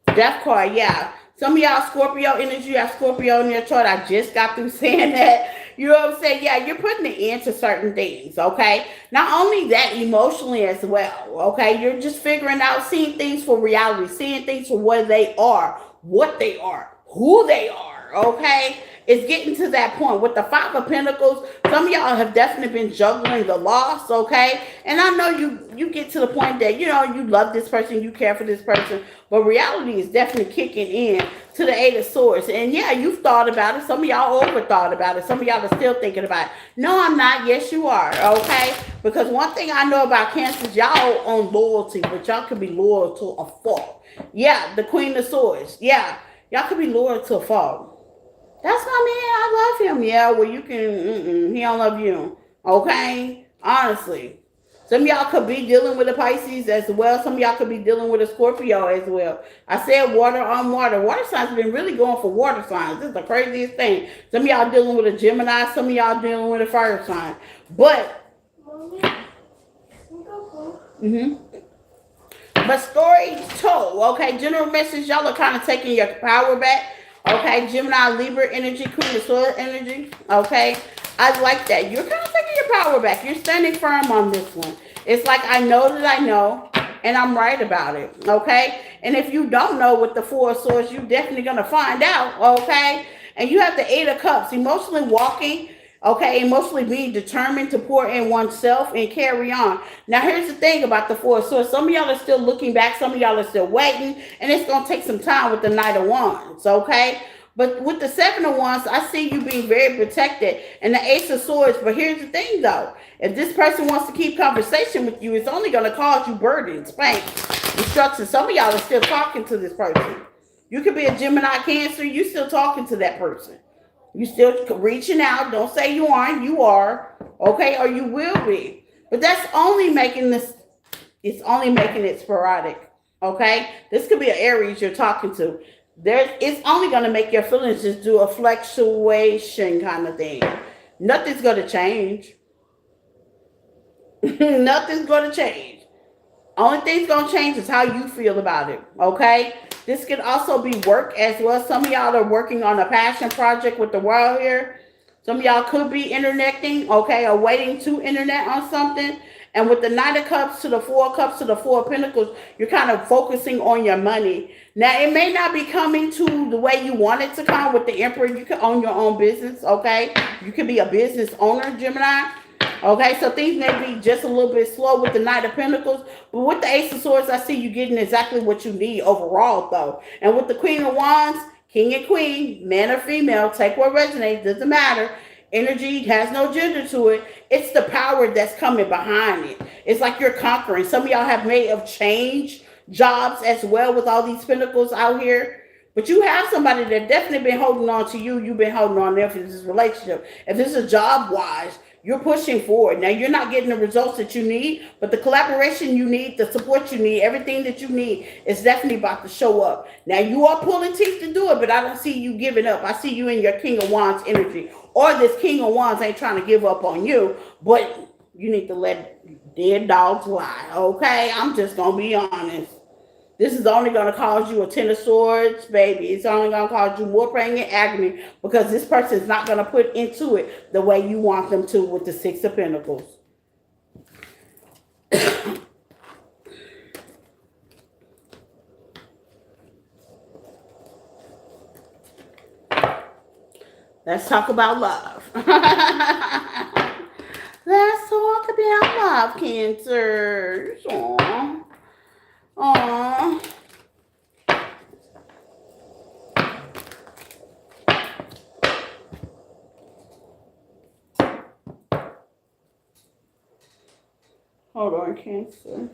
Death card, yeah. Some of y'all Scorpio energy, you have Scorpio in your chart. I just got through saying that. You know what I'm saying? Yeah, you're putting an end to certain things, okay? Not only that, emotionally as well, okay? You're just figuring out, seeing things for reality, seeing things for what they are, who they are, okay? It's getting to that point. With the Five of Pentacles, some of y'all have definitely been juggling the loss, okay? And I know you get to the point that, you know, you love this person, you care for this person, but reality is definitely kicking in to the Eight of Swords. And yeah, you've thought about it. Some of y'all overthought about it. Some of y'all are still thinking about it. No, I'm not. Yes, you are, okay? Because one thing I know about Cancers, y'all on loyalty, but y'all can be loyal to a fault. Yeah, the Queen of Swords. Yeah, y'all can be loyal to a fault. That's my man. I love him. Yeah, well, you can, he don't love you. Okay? Honestly. Some of y'all could be dealing with a Pisces as well. Some of y'all could be dealing with a Scorpio as well. I said water on water. Water signs have been really going for water signs. This is the craziest thing. Some of y'all dealing with a Gemini. Some of y'all dealing with a fire sign. But, but story told. Okay? General message. Y'all are kind of taking your power back. Okay, Gemini, Libra energy, Queen of Swords energy. Okay, I like that. You're kind of taking your power back. You're standing firm on this one. It's like, I know that I know, and I'm right about it. Okay, and if you don't know with the Four of Swords, you're definitely going to find out. Okay, and you have the Eight of Cups, emotionally walking. Okay, emotionally being determined to pour in oneself and carry on. Now, here's the thing about the Four of Swords. Some of y'all are still looking back. Some of y'all are still waiting. And it's going to take some time with the Knight of Wands, okay? But with the Seven of Wands, I see you being very protected. And the Ace of Swords. But here's the thing, though. If this person wants to keep conversation with you, it's only going to cause you burdens, pain, destruction. Some of y'all are still talking to this person. You could be a Gemini, Cancer. You still talking to that person. You still reaching out. Don't say you aren't. You are. Okay? Or you will be. But that's only making this, it's only making it sporadic. Okay? This could be an Aries you're talking to. It's only going to make your feelings just do a fluctuation kind of thing. Nothing's going to change. Nothing's going to change. Only thing's going to change is how you feel about it. Okay? This could also be work as well. Some of y'all are working on a passion project with the world here. Some of y'all could be interneting, okay, or waiting to internet on something. And with the Knight of Cups to the Four of Cups to the Four of Pentacles, you're kind of focusing on your money. Now, it may not be coming to the way you want it to come. With the Emperor, you can own your own business, okay? You can be a business owner, Gemini. Okay, so things may be just a little bit slow with the Knight of Pentacles, but with the Ace of Swords, I see you getting exactly what you need overall, though. And with the Queen of Wands, King and Queen, man or female, take what resonates, doesn't matter. Energy has no gender to it. It's the power that's coming behind it. It's like you're conquering. Some of y'all have made of change jobs as well with all these pinnacles out here. But you have somebody that definitely been holding on to you. You've been holding on there for this relationship. If this is job wise, you're pushing forward. Now you're not getting the results that you need, but the collaboration you need, the support you need, everything that you need is definitely about to show up. Now you are pulling teeth to do it, but I don't see you giving up. I see you in your King of Wands energy. Or this King of Wands ain't trying to give up on you, but you need to let dead dogs lie. Okay? I'm just gonna be honest. This is only going to cause you a Ten of Swords, baby. It's only going to cause you more pain and agony because this person is not going to put into it the way you want them to with the Six of Pentacles. Let's talk about love. Let's talk about love, Cancers. Aww. Aww. Hold on, Cancer.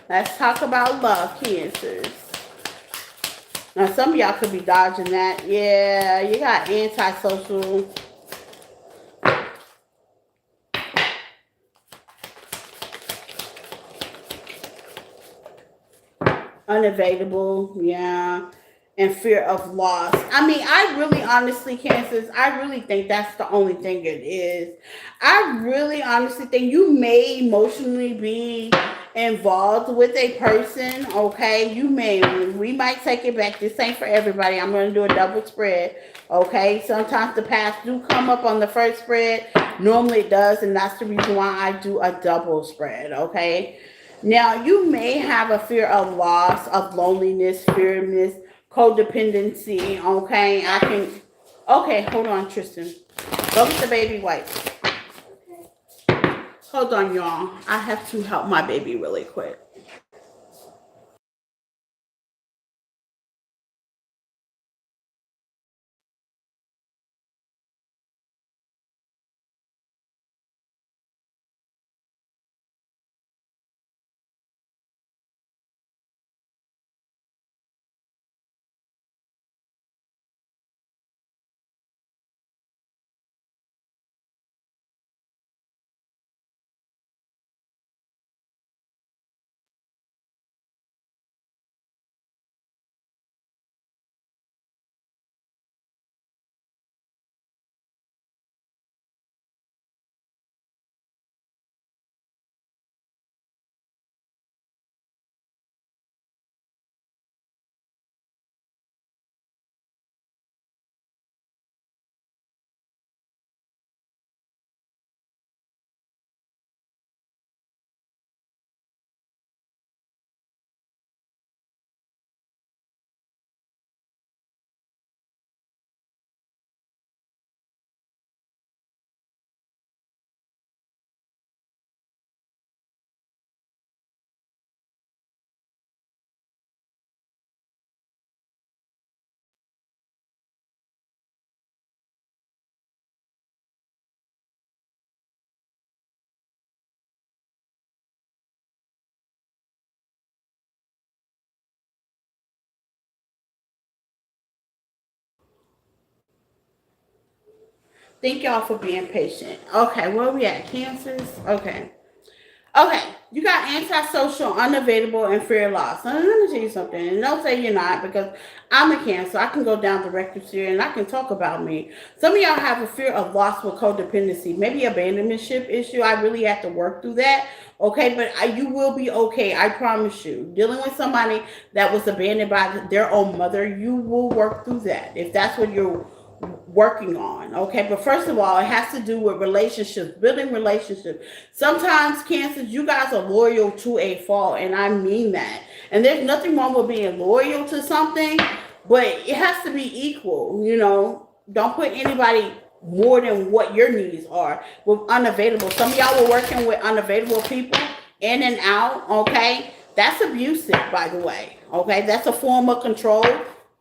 Let's talk about love, Cancers. Now, some of y'all could be dodging that. Yeah, you got antisocial. Unavailable, yeah. And fear of loss. I mean, I really honestly, Cancers, I really think that's the only thing it is. I really honestly think you may emotionally be involved with a person, okay? We might take it back. This ain't for everybody. I'm going to do a double spread, okay? Sometimes the past do come up on the first spread. Normally it does, and that's the reason why I do a double spread, okay? Now, you may have a fear of loss, of loneliness, fearness, codependency, okay? Okay, hold on, Tristan. Go get the baby wipes. Hold on, y'all. I have to help my baby really quick. Thank y'all for being patient. Okay, where we at? Cancers? Okay. Okay, you got antisocial, unavailable, and fear loss. Now, let me tell you something. And don't say you're not because I'm a Cancer. I can go down the records here and I can talk about me. Some of y'all have a fear of loss with codependency, maybe abandonmentship issue. I really have to work through that. Okay, but you will be okay. I promise you. Dealing with somebody that was abandoned by their own mother, you will work through that if that's what you're working on. Okay, but first of all, it has to do with relationships, building relationships. Sometimes, Cancers, you guys are loyal to a fault, and I mean that. And there's nothing wrong with being loyal to something, but it has to be equal, you know. Don't put anybody more than what your needs are with unavailable. Some of y'all were working with unavailable people in and out, okay? That's abusive, by the way, okay? That's a form of control,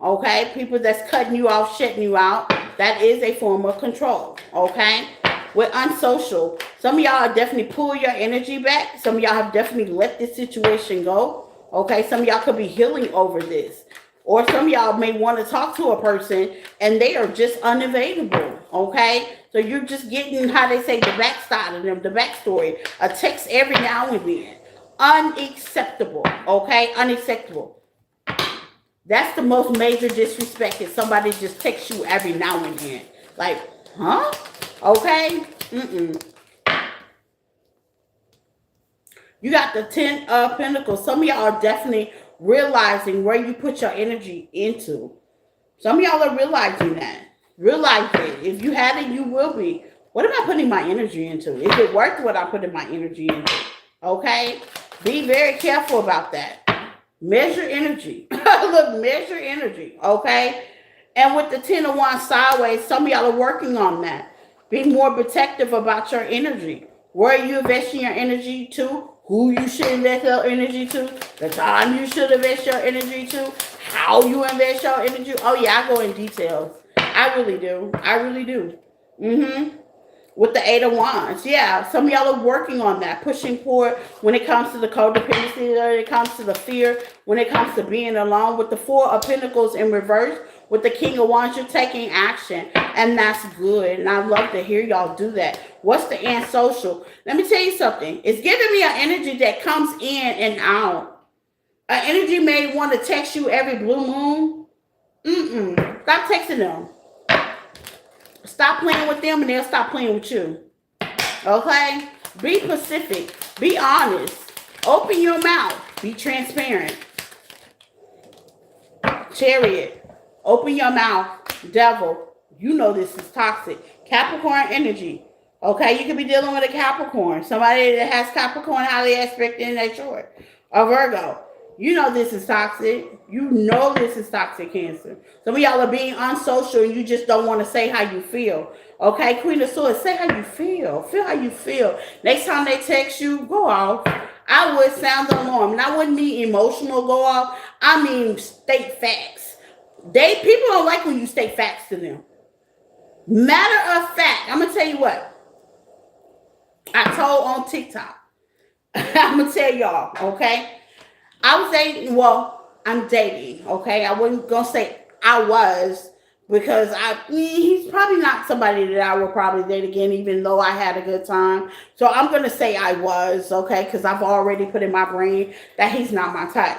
okay? People that's cutting you off, shutting you out, that is a form of control, okay? With unsocial, some of y'all definitely pull your energy back. Some of y'all have definitely let this situation go, okay? Some of y'all could be healing over this. Or some of y'all may want to talk to a person and they are just unavailable, okay? So you're just getting, how they say, the backside of them, the backstory, a text every now and then. Unacceptable, okay? Unacceptable. That's the most major disrespect if somebody just texts you every now and then. Like, huh? Okay? Mm-mm. You got the 10 of Pentacles. Some of y'all are definitely realizing where you put your energy into. Some of y'all are realizing that. Realize it. If you had it, you will be. What am I putting my energy into? Is it worth what I'm putting my energy into? Okay? Be very careful about that. Measure energy. Look, measure energy. Okay? And with the 10 of Wands sideways, some of y'all are working on that. Be more protective about your energy. Where are you investing your energy to? Who you should invest your energy to? The time you should invest your energy to? How you invest your energy? Oh yeah, I go in details. I really do. I really do. Mm-hmm. With the 8 of Wands, yeah, some of y'all are working on that, pushing forward when it comes to the codependency, when it comes to the fear, when it comes to being alone. With the 4 of Pentacles in reverse, with the King of Wands, you're taking action, and that's good. And I love to hear y'all do that. What's the end social? Let me tell you something. It's giving me an energy that comes in and out. An energy may want to text you every blue moon. Stop texting them. Stop playing with them and they'll stop playing with you. Okay? Be pacific. Be honest. Open your mouth. Be transparent. Chariot. Open your mouth. Devil. You know this is toxic. Capricorn energy. Okay? You could be dealing with a Capricorn. Somebody that has Capricorn highly aspect in their chart. A Virgo. You know this is toxic. You know this is toxic, Cancer. Some of y'all are being unsocial and you just don't want to say how you feel. Okay, Queen of Swords, say how you feel. Feel how you feel. Next time they text you, go off. I would sound the alarm. And I wouldn't mean emotional go off. I mean state facts. People don't like when you state facts to them. Matter of fact, I'm going to tell you what. I told on TikTok. I'm going to tell y'all, okay? I was dating, I'm dating, okay? I wasn't going to say I was because he's probably not somebody that I would probably date again, even though I had a good time. So I'm going to say I was, okay? Because I've already put in my brain that he's not my type.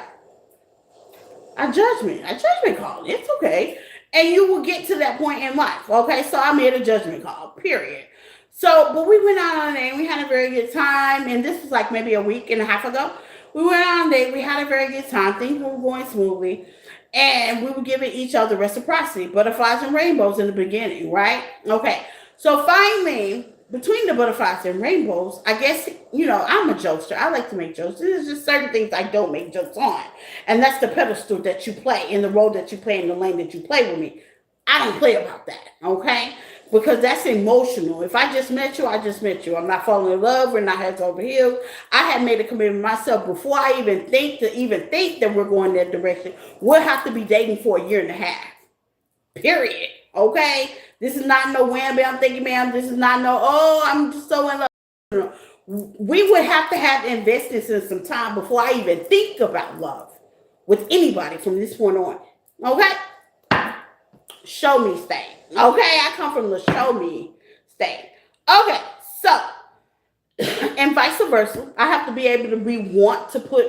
A judgment call. It's okay. And you will get to that point in life, okay? So I made a judgment call, period. So, but we went out on a date and we had a very good time. And this was like maybe a week and a half ago. We went on a date. We had a very good time. Things were going smoothly. And we were giving each other reciprocity. Butterflies and rainbows in the beginning, right? Okay. So finally, between the butterflies and rainbows, I guess, I'm a jokester. I like to make jokes. There's just certain things I don't make jokes on. And that's the pedestal that you play, in the role that you play, in the lane that you play with me. I don't play about that, okay? Because that's emotional. If I just met you, I just met you. I'm not falling in love. We're not heads over heels. I had made a commitment myself before I even think that we're going that direction. We'll have to be dating for a year and a half. Period. Okay? This is not no wham bam, thank you ma'am. This is not no, I'm just so in love. We would have to have invested in some time before I even think about love with anybody from this point on. Okay? Show me state. Okay, I come from the show me state. Okay, so and vice versa, I have to be able to want to put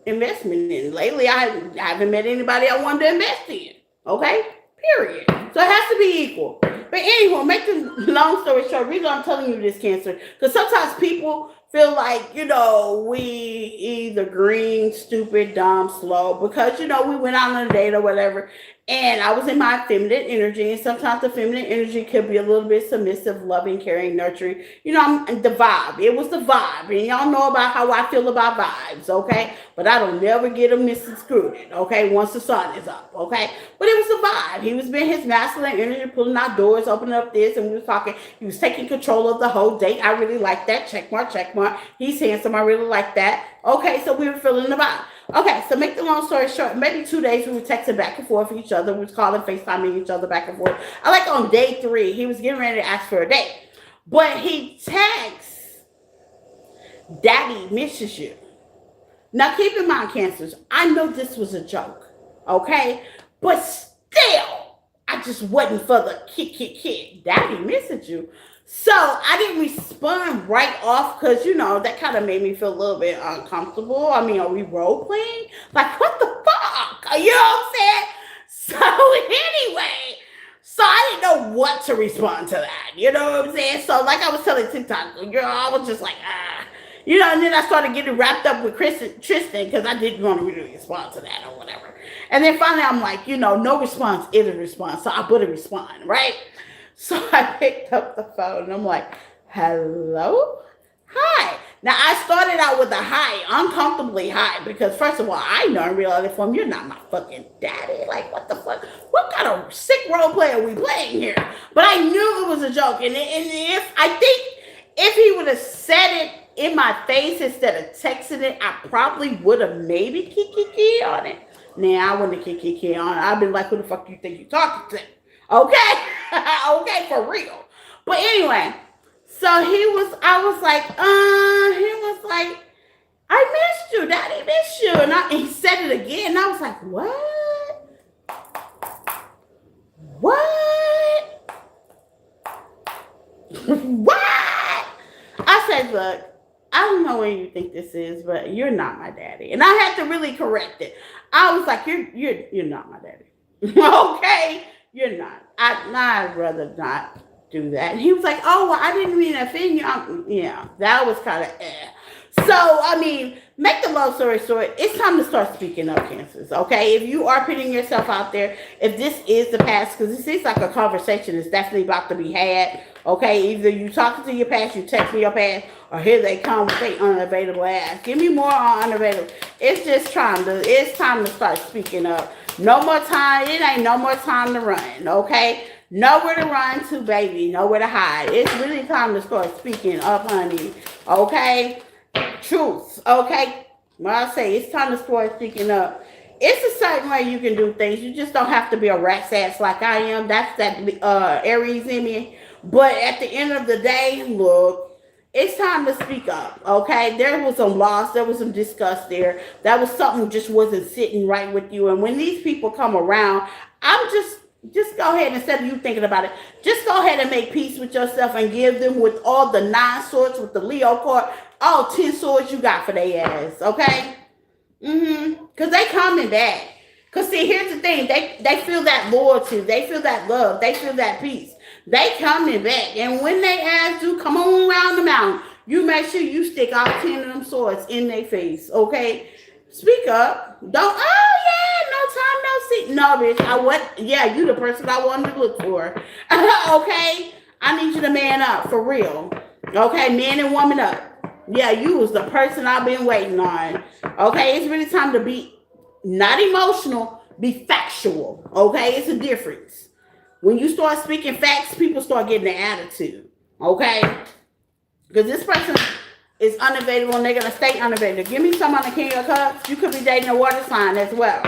investment in. Lately, I haven't met anybody I wanted to invest in. Okay, period. So it has to be equal. But anyway, make the long story short, reason I'm telling you this, Cancer, because sometimes people feel like, we either green, stupid, dumb, slow, because, we went out on a date or whatever, And I was in my feminine energy, and sometimes the feminine energy could be a little bit submissive, loving, caring, nurturing. You know, the vibe. It was the vibe, and y'all know about how I feel about vibes, okay? But I don't never get them misconstrued, okay? Once the sun is up, okay? But it was the vibe. He was being his masculine energy, pulling out doors, opening up this, and we was talking. He was taking control of the whole date. I really like that. Check mark, check mark. He's handsome. I really like that. Okay, so we were feeling the vibe. Okay, so make the long story short, maybe 2 days we were texting back and forth with each other. We was calling, FaceTiming each other back and forth. I like on day 3, he was getting ready to ask for a date. But he texts, Daddy misses you. Now keep in mind, Cancers, I know this was a joke, okay? But still, I just wasn't for the kid. Daddy misses you. So I didn't respond right off because, you know, that kind of made me feel a little bit uncomfortable. I mean, are we role playing? Like, what the fuck? You know what I'm saying? So anyway, so I didn't know what to respond to that. You know what I'm saying? So like I was telling TikTok, girl, I was just like, You know, and then I started getting wrapped up with Tristan because I didn't want to really respond to that or whatever. And then finally I'm like, you know, no response is a response. So I put a respond, right? So I picked up the phone and I'm like, hello? Hi. Now I started out with a hi, uncomfortably high, because first of all, I know in real life form, you're not my fucking daddy. Like, what the fuck? What kind of sick role play are we playing here? But I knew it was a joke. And if he would have said it in my face instead of texting it, I probably would have maybe kiki on it. Nah, I wouldn't have kiki on it. I'd be like, who the fuck you think you talking to? Okay? Okay, for real. But anyway, so I was like, he was like, I missed you, Daddy, missed you. And he said it again, and I was like, what? What? What? I said, look, I don't know where you think this is, but you're not my daddy. And I had to really correct it. I was like, you're not my daddy. Okay? You're not. I'd rather not do that. And he was like, oh, well, I didn't mean to offend you. Yeah, that was kind of So, I mean, make the long story short, it's time to start speaking up, Cancers, okay? If you are putting yourself out there, if this is the past, because it seems like a conversation is definitely about to be had, okay? Either you talking to your past, you text me your past, or here they come with their unavailable ass. Give me more on unavailable. It's time to start speaking up. No more time. It ain't no more time to run, okay? Nowhere to run to, baby. Nowhere to hide. It's really time to start speaking up, honey, okay? Truth, okay? When I say it's time to start speaking up, it's a certain way you can do things. You just don't have to be a rat's ass like I am. That's that Aries in me. But at the end of the day, look, it's time to speak up, okay? There was some loss. There was some disgust there. That was something just wasn't sitting right with you. And when these people come around, I'm just go ahead, instead of you thinking about it, just go ahead and make peace with yourself and give them with all the 9 swords, with the Leo card, all 10 swords you got for their ass, okay? Because they coming back. Because see, here's the thing. They feel that loyalty. They feel that love. They feel that peace. They coming back. And when they ask you, come on around the mountain, you make sure you stick all 10 of them swords in their face, okay? Speak up. Don't, oh yeah, no time, no seat. No, bitch, you the person I wanted to look for. Okay? I need you to man up, for real. Okay, man and woman up. Yeah, you was the person I've been waiting on. Okay, it's really time to be not emotional, be factual. Okay, it's a difference. When you start speaking facts, people start getting the attitude. Okay? Because this person is unavailable and they're going to stay unavailable. Give me some on the King of Cups. You could be dating a water sign as well.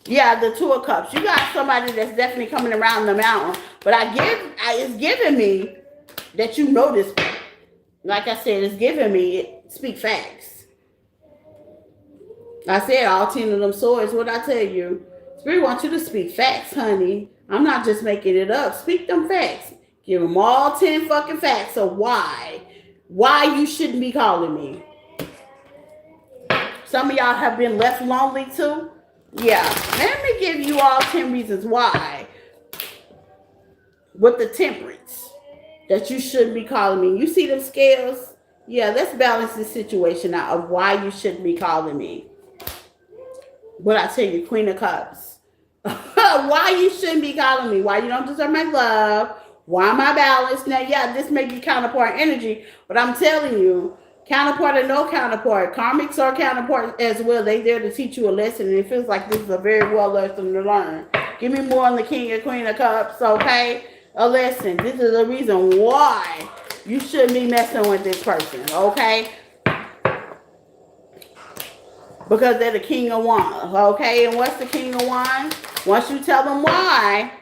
Yeah, the 2 of Cups. You got somebody that's definitely coming around the mountain. But it's giving me that you know this. Like I said, it's giving me speak facts. I said all 10 of them swords. What I tell you? Spirit wants you to speak facts, honey. I'm not just making it up. Speak them facts. Give them all 10 fucking facts of why you shouldn't be calling me. Some of y'all have been left lonely too. Yeah, let me give you all 10 reasons why. With the temperance, that you shouldn't be calling me. You see them scales? Yeah, let's balance this situation out of why you shouldn't be calling me. But I tell you, Queen of Cups. Why you shouldn't be calling me? Why you don't deserve my love? Why am I balanced? Now, yeah, this may be counterpart energy, but I'm telling you, counterpart or no counterpart, karmics are counterpart as well. They there to teach you a lesson, and it feels like this is a very well lesson to learn. Give me more on the King and Queen of Cups, okay? A lesson. This is the reason why you shouldn't be messing with this person, okay? Because they're the King of Wands, okay? And what's the King of Wands? Once you tell them why,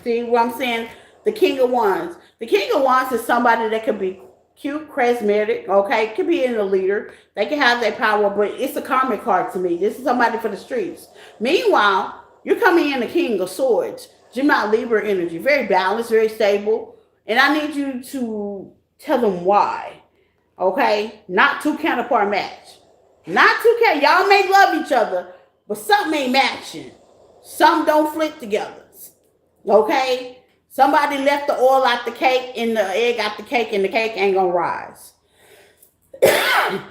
see what I'm saying? The King of Wands. The King of Wands is somebody that could be cute, charismatic, okay? Could be in the leader. They can have their power, but it's a karmic card to me. This is somebody for the streets. Meanwhile, you're coming in the King of Swords. Gemini Libra energy. Very balanced, very stable. And I need you to tell them why, okay? Not two counterpart match. Not two counterpart. Y'all may love each other, but something ain't matching. Some don't flip together. Okay? Somebody left the oil out the cake and the egg out the cake and the cake ain't gonna rise. The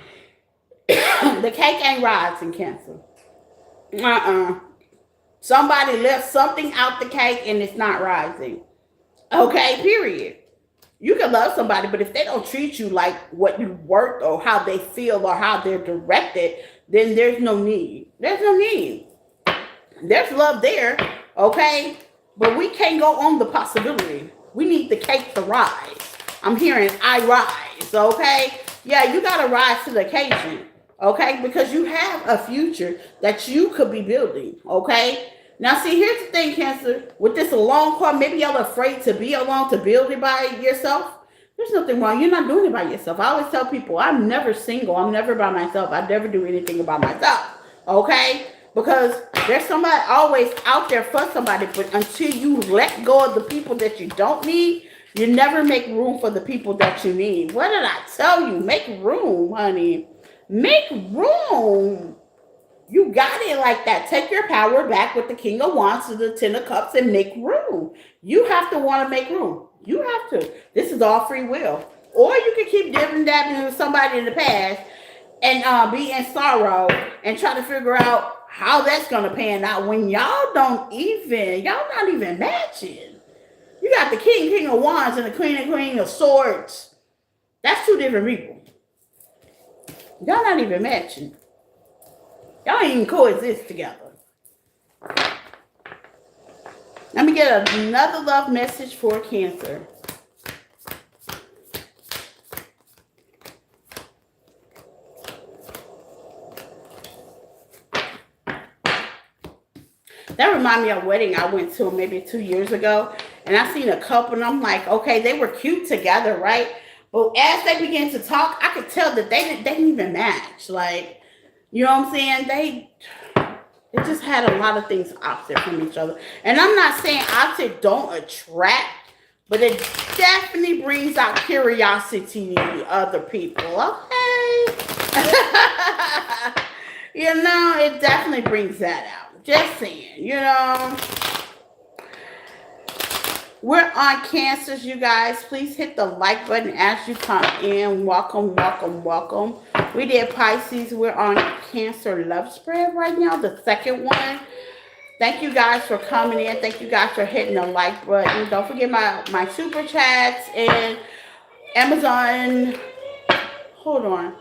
cake ain't rising, Cancer. Somebody left something out the cake and it's not rising. Okay, period. You can love somebody, but if they don't treat you like what you worked or how they feel or how they're directed, then there's no need. There's no need. There's love there, okay? But we can't go on the possibility. We need the cake to rise. I'm hearing I rise, okay? Yeah, you got to rise to the occasion, okay? Because you have a future that you could be building, okay? Now, see, here's the thing, Cancer. With this alone card, maybe y'all afraid to be alone, to build it by yourself. There's nothing wrong. You're not doing it by yourself. I always tell people, I'm never single. I'm never by myself. I never do anything by myself, okay? Because there's somebody always out there for somebody, but until you let go of the people that you don't need, you never make room for the people that you need. What did I tell you? Make room, honey. Make room. You got it like that. Take your power back with the King of Wands to the Ten of Cups and make room. You have to want to make room. You have to. This is all free will. Or you can keep dipping dabbing with somebody in the past and be in sorrow and try to figure out how that's going to pan out when y'all not even matching. You got the King of Wands and the Queen of Swords. That's two different people. Y'all not even matching. Y'all ain't even coexist together. Let me get another love message for Cancer. That reminded me of a wedding I went to maybe 2 years ago. And I seen a couple and I'm like, okay, they were cute together, right? But as they began to talk, I could tell that they didn't even match. Like, you know what I'm saying? They just had a lot of things opposite from each other. And I'm not saying opposite don't attract, but it definitely brings out curiosity to other people, okay? You know, it definitely brings that out. Just saying, you know. We're on Cancers, you guys. Please hit the like button as you come in. Welcome, welcome, welcome. We did Pisces. We're on Cancer Love Spread right now, the second one. Thank you guys for coming in. Thank you guys for hitting the like button. Don't forget my super chats and Amazon. Hold on.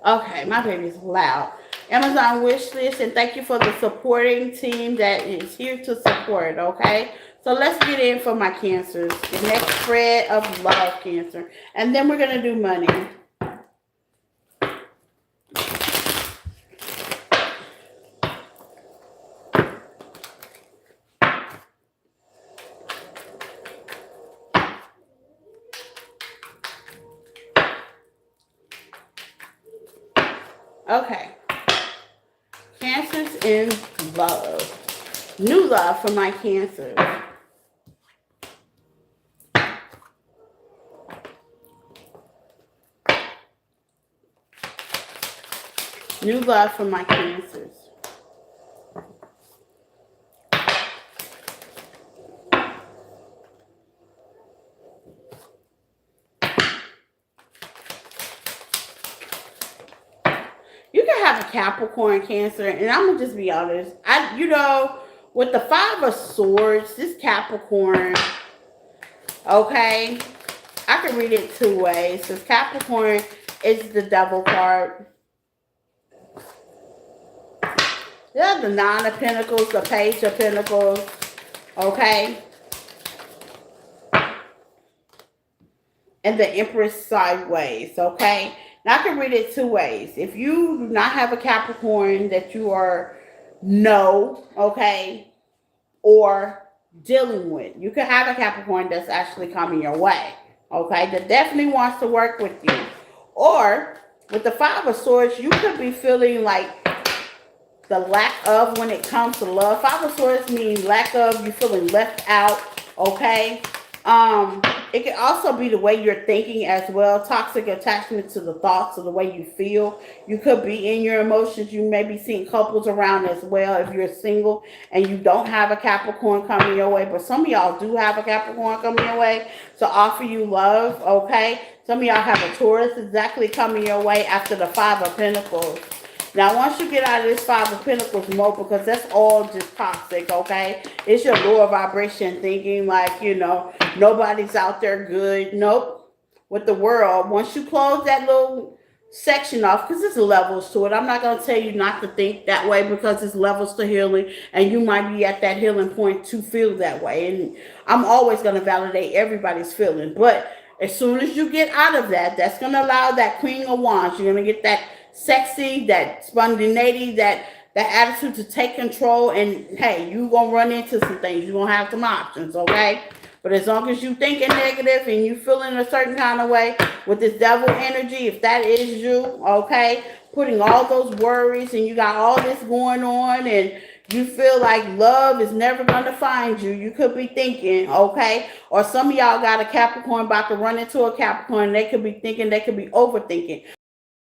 Okay, my baby's loud. Amazon wish list, and thank you for the supporting team that is here to support, okay? So let's get in for my Cancers. The next spread of love, Cancer. And then we're going to do money. Okay. Cancers in love. New love for my Cancers. New love for my Cancers. Capricorn, Cancer, and I'm gonna just be honest. With the Five of Swords, this Capricorn, okay, I can read it two ways. Because Capricorn is the Devil card. Yeah, the Nine of Pentacles, the Page of Pentacles, okay, and the Empress sideways, okay. Now I can read it two ways. If you do not have a Capricorn that you are okay, or dealing with, you could have a Capricorn that's actually coming your way, okay, that definitely wants to work with you. Or with the Five of Swords, you could be feeling like the lack of when it comes to love. Five of Swords means lack of, you feeling left out, okay? It can also be the way you're thinking as well. Toxic attachment to the thoughts or the way you feel. You could be in your emotions. You may be seeing couples around as well if you're single and you don't have a Capricorn coming your way. But some of y'all do have a Capricorn coming your way to offer you love, okay? Some of y'all have a Taurus exactly coming your way after the Five of Pentacles. Now, once you get out of this Five of Pentacles mode, because that's all just toxic, okay? It's your lower vibration thinking like, nobody's out there good. Nope. With the world, once you close that little section off, because there's levels to it. I'm not going to tell you not to think that way because there's levels to healing, and you might be at that healing point to feel that way. And I'm always going to validate everybody's feeling. But as soon as you get out of that, that's going to allow that Queen of Wands. You're going to get that sexy, that spontaneity, that attitude to take control. And hey, you're going to run into some things. You're going to have some options, okay? But as long as you thinking negative and you feeling a certain kind of way with this devil energy, if that is you, okay, putting all those worries and you got all this going on and you feel like love is never going to find you, you could be thinking, okay? Or some of y'all got a Capricorn about to run into a Capricorn. They could be thinking, they could be overthinking.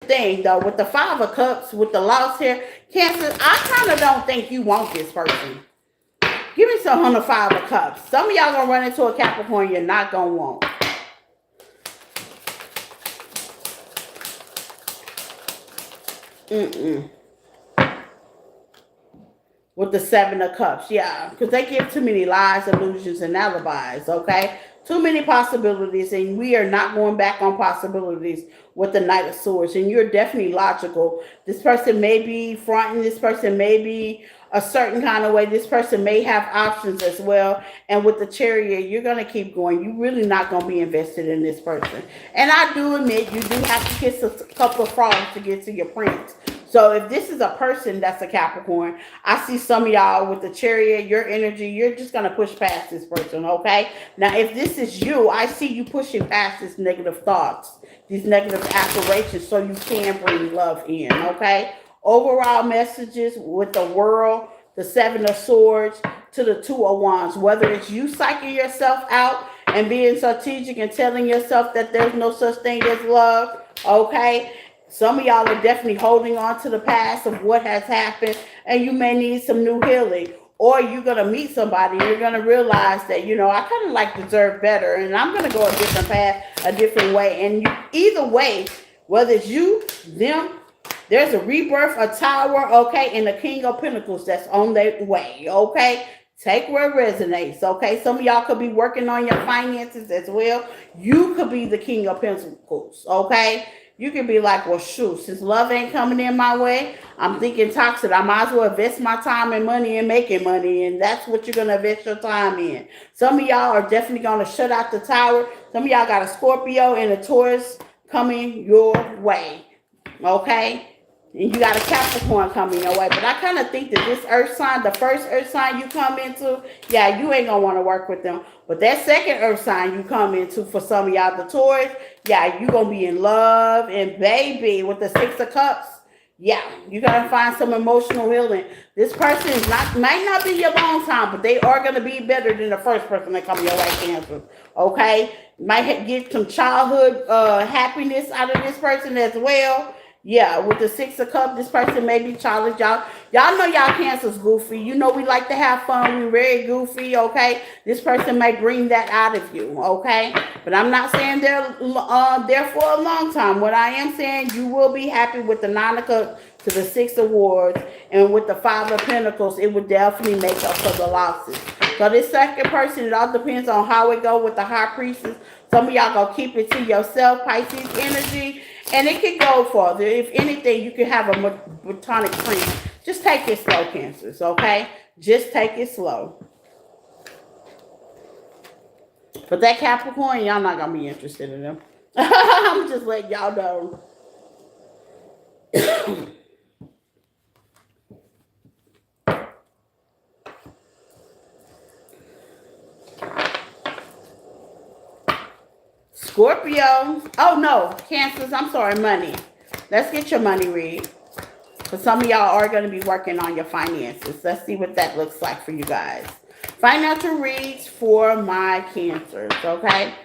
Thing though, with the Five of Cups, with the loss here, Cancer, I kind of don't think you want this person. Give me some on the Five of Cups. Some of y'all gonna run into a Capricorn you're not gonna want. With the Seven of Cups, yeah, because they give too many lies, illusions, and alibis, okay? Too many possibilities, and we are not going back on possibilities with the Knight of Swords. And you're definitely logical. This person may be fronting. This person may be a certain kind of way. This person may have options as well. And with the Chariot, you're going to keep going. You're really not going to be invested in this person. And I do admit, you do have to kiss a couple of frogs to get to your prince. So if this is a person that's a Capricorn, I see some of y'all with the Chariot, your energy, you're just going to push past this person, okay? Now, if this is you, I see you pushing past these negative thoughts, these negative aspirations, so you can bring love in, okay? Overall messages with the World, the Seven of Swords, to the Two of Wands, whether it's you psyching yourself out and being strategic and telling yourself that there's no such thing as love, okay? Some of y'all are definitely holding on to the past of what has happened, and you may need some new healing. Or you're going to meet somebody, and you're going to realize that, I kind of deserve better, and I'm going to go a different path, a different way. And either way, whether it's you, them, there's a rebirth, a tower, okay, and the King of Pentacles that's on their way, okay? Take where it resonates, okay? Some of y'all could be working on your finances as well. You could be the King of Pentacles, okay? You can be like, well, shoot, since love ain't coming in my way, I'm thinking toxic. I might as well invest my time and money in making money, and that's what you're going to invest your time in. Some of y'all are definitely going to shut out the tower. Some of y'all got a Scorpio and a Taurus coming your way, okay? And you got a Capricorn coming your way. But I kind of think that this earth sign, the first earth sign you come into, yeah, you ain't going to want to work with them. But that second earth sign you come into, for some of y'all, the Taurus, yeah, you're going to be in love. And baby, with the Six of Cups, yeah, you're going to find some emotional healing. This person might not be your long time, but they are going to be better than the first person that come your way, Cancer. Okay? Might get some childhood happiness out of this person as well. Yeah, with the Six of Cups, this person may be childish. Y'all know y'all Cancer's goofy. You know we like to have fun. We're very goofy, okay? This person may bring that out of you, okay? But I'm not saying they're for a long time. What I am saying, you will be happy with the Nine of Cups to the Six of Wands, and with the Five of Pentacles, it would definitely make up for the losses. So this second person, it all depends on how it go with the High Priestess. Some of y'all gonna keep it to yourself, Pisces energy, and it can go further. If anything, you can have a platonic friend. Just take it slow, Cancers, okay? Just take it slow. But that Capricorn, y'all not gonna be interested in them. I'm just letting y'all know. Scorpio. Oh no, Cancers. I'm sorry, money. Let's get your money read. Because some of y'all are going to be working on your finances. Let's see what that looks like for you guys. Financial reads for my Cancers, okay?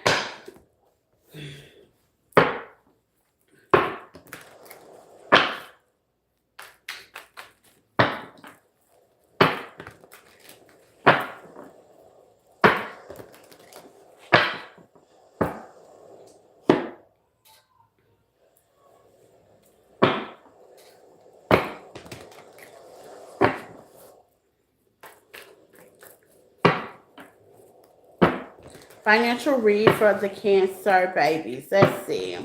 Financial read for the Cancer babies. Let's see.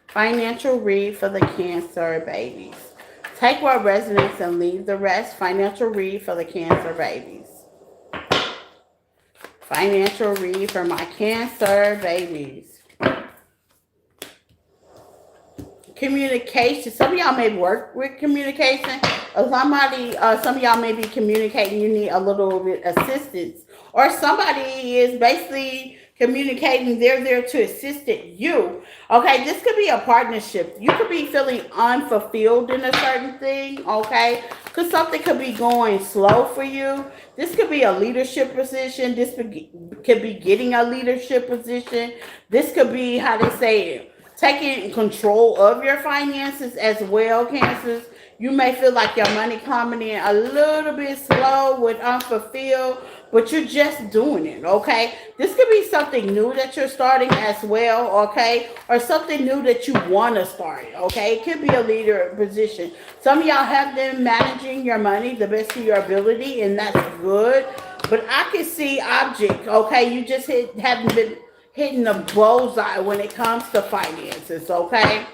Financial read for the Cancer babies. Take what resonates and leave the rest. Financial read for the Cancer babies. Financial read for my Cancer babies. Communication. Some of y'all may work with communication. Some of y'all may be communicating. You need a little bit assistance, or somebody is basically communicating. They're there to assist you. Okay, this could be a partnership. You could be feeling unfulfilled in a certain thing. Okay, because something could be going slow for you. This could be a leadership position. This could be getting a leadership position. This could be how they say it, taking control of your finances as well, Cancers. You may feel like your money coming in a little bit slow with unfulfilled, but you're just doing it, okay? This could be something new that you're starting as well, okay? Or something new that you want to start, okay? It could be a leader position. Some of y'all have been managing your money the best of your ability, and that's good. But I can see object, okay? You just haven't been hitting the bullseye when it comes to finances, okay?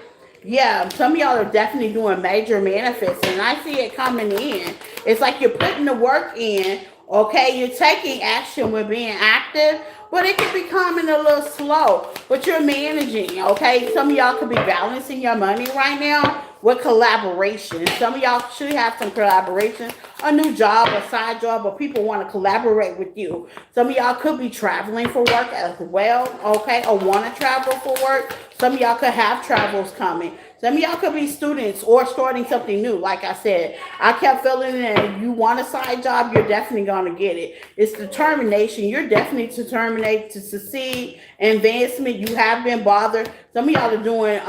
Yeah, some of y'all are definitely doing major manifesting, and I see it coming in. It's like you're putting the work in, okay? You're taking action with being active, but it can be coming a little slow. But you're managing, okay? Some of y'all could be balancing your money right now with collaboration. Some of y'all should have some collaboration, a new job, a side job, or people want to collaborate with you. Some of y'all could be traveling for work as well, okay, or want to travel for work. Some of y'all could have travels coming. Some of y'all could be students or starting something new. Like I said, I kept feeling that you want a side job, you're definitely going to get it. It's determination. You're definitely determined to succeed. Advancement, you have been bothered. Some of y'all are doing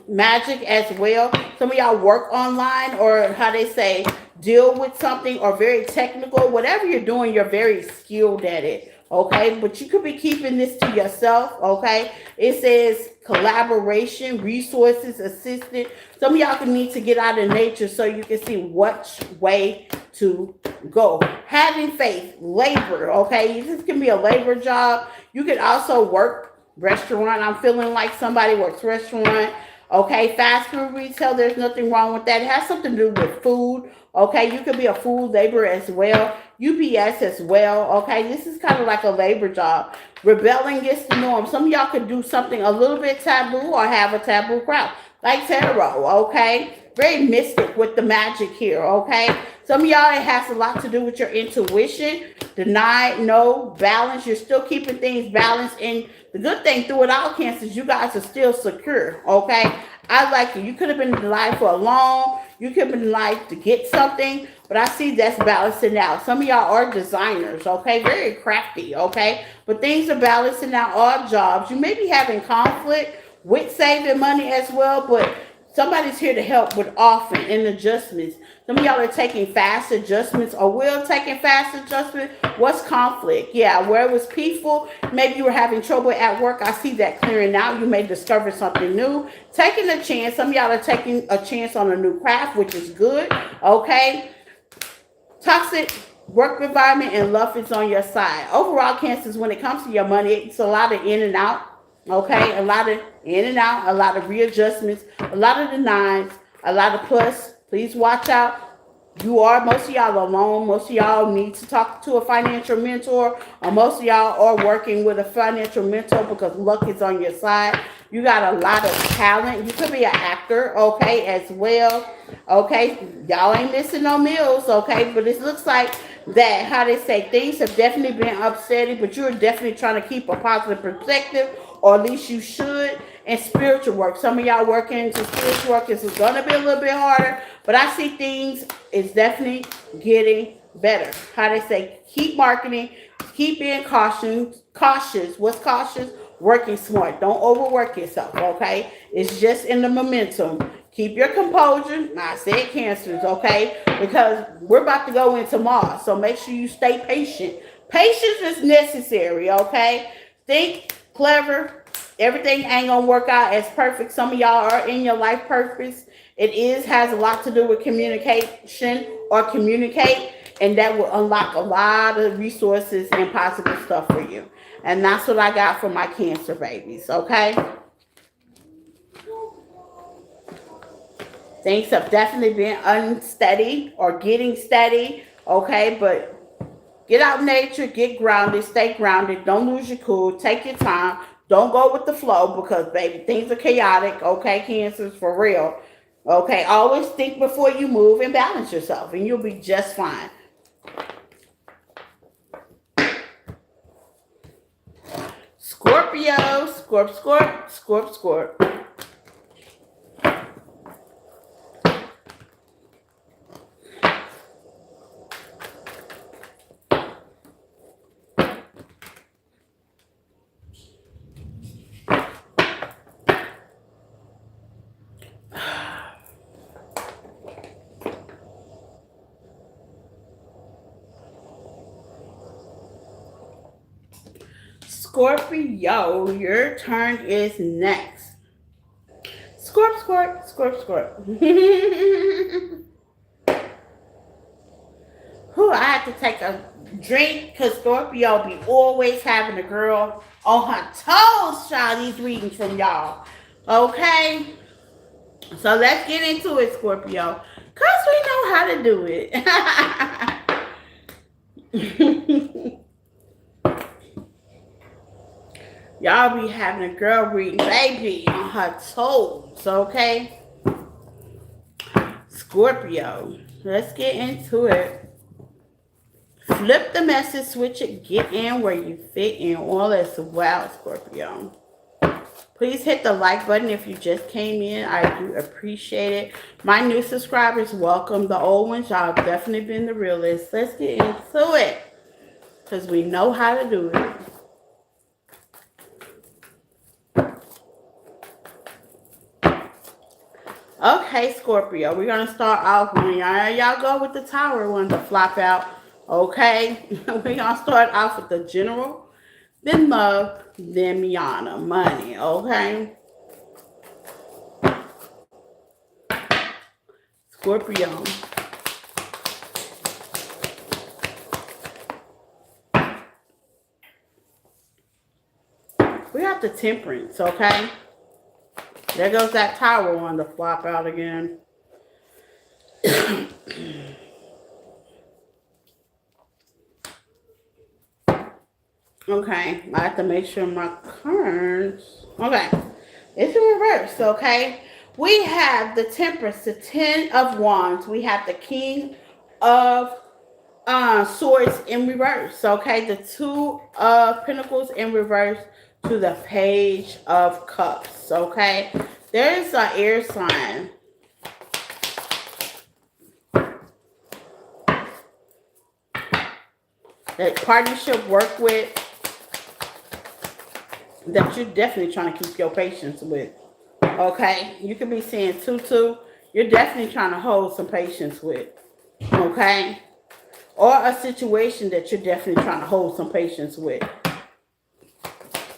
magic as well. Some of y'all work online, or how they say, deal with something, or very technical. Whatever you're doing, you're very skilled at it. Okay, but you could be keeping this to yourself. Okay, it says collaboration, resources, assistance. Some of y'all can need to get out of nature so you can see which way to go. Having faith, labor. Okay, this can be a labor job. You could also work restaurant. I'm feeling like somebody works restaurant. Okay, fast food retail, there's nothing wrong with that. It has something to do with food. Okay, you could be a food laborer as well. UPS as well. Okay, this is kind of like a labor job. Rebelling against the norm. Some of y'all could do something a little bit taboo or have a taboo crowd, like tarot. Okay, very mystic with the magic here. Okay, some of y'all, it has a lot to do with your intuition. Deny, no, balance. You're still keeping things balanced, and the good thing through it all, Cancers, you guys are still secure. Okay, I like it. You could have been in life for a long. You could have been in life to get something, but I see that's balancing out. Some of y'all are designers, okay? Very crafty, okay? But things are balancing out. All jobs. You may be having conflict with saving money as well, but somebody's here to help with often and adjustments. Some of y'all are taking fast adjustments or will taking fast adjustments. What's conflict? Yeah, where it was peaceful, maybe you were having trouble at work. I see that clearing out. You may discover something new. Taking a chance. Some of y'all are taking a chance on a new craft, which is good. Okay. Toxic work environment and love is on your side. Overall, Cancers, when it comes to your money, it's a lot of in and out. Okay, a lot of in and out, a lot of readjustments, a lot of denies, a lot of plus. Please watch out. You are, most of y'all alone. Most of y'all need to talk to a financial mentor, or most of y'all are working with a financial mentor because luck is on your side. You got a lot of talent. You could be an actor, okay, as well. Okay, y'all ain't missing no meals, okay, but it looks like that, how they say, things have definitely been upsetting, but you're definitely trying to keep a positive perspective, or at least you should. And spiritual work, some of y'all working into spiritual work, this is going to be a little bit harder, but I see things is definitely getting better. How they say, keep marketing, keep being cautious. What's cautious? Working smart. Don't overwork yourself, okay? It's just in the momentum. Keep your composure. Now, I said Cancers, okay? Because we're about to go into Mars, so make sure you stay patient. Patience is necessary, okay? Think clever. Everything ain't gonna work out as perfect. Some of y'all are in your life purpose. It has a lot to do with communication or communicate, and that will unlock a lot of resources and positive stuff for you. And that's what I got for my Cancer babies, okay? Things have definitely been unsteady or getting steady, okay? But get out in nature, get grounded, stay grounded, don't lose your cool, take your time, don't go with the flow because, baby, things are chaotic, okay, Cancers, for real. Okay, always think before you move and balance yourself, and you'll be just fine. Scorpio, Scorp. Scorpio, your turn is next. Scorp. Who I have to take a drink because Scorpio be always having a girl on her toes, child. These readings from y'all. Okay? So let's get into it, Scorpio. Because we know how to do it. Y'all be having a girl reading baby on her toes, okay? Scorpio, let's get into it. Flip the message, switch it, get in where you fit in. All as well, Scorpio. Please hit the like button if you just came in. I do appreciate it. My new subscribers, welcome. The old ones, y'all definitely been the realest. Let's get into it because we know how to do it. Okay, Scorpio, we're going to start off when y'all go with the tower one to flop out. Okay, we're going to start off with the general, then love, then Miana, money, okay? Scorpio. We got the temperance, okay? There goes that tower one to flop out again. Okay, I have to make sure my cards. Okay, it's in reverse, okay? We have the Temperance, the 10 of Wands. We have the King of Swords in reverse, okay? The 2 of Pentacles in reverse to the Page of Cups, okay? There's an air sign. that partnership, work with, that you're definitely trying to keep your patience with. Okay? You could be seeing 2-2. You're definitely trying to hold some patience with. Okay? Or a situation that you're definitely trying to hold some patience with.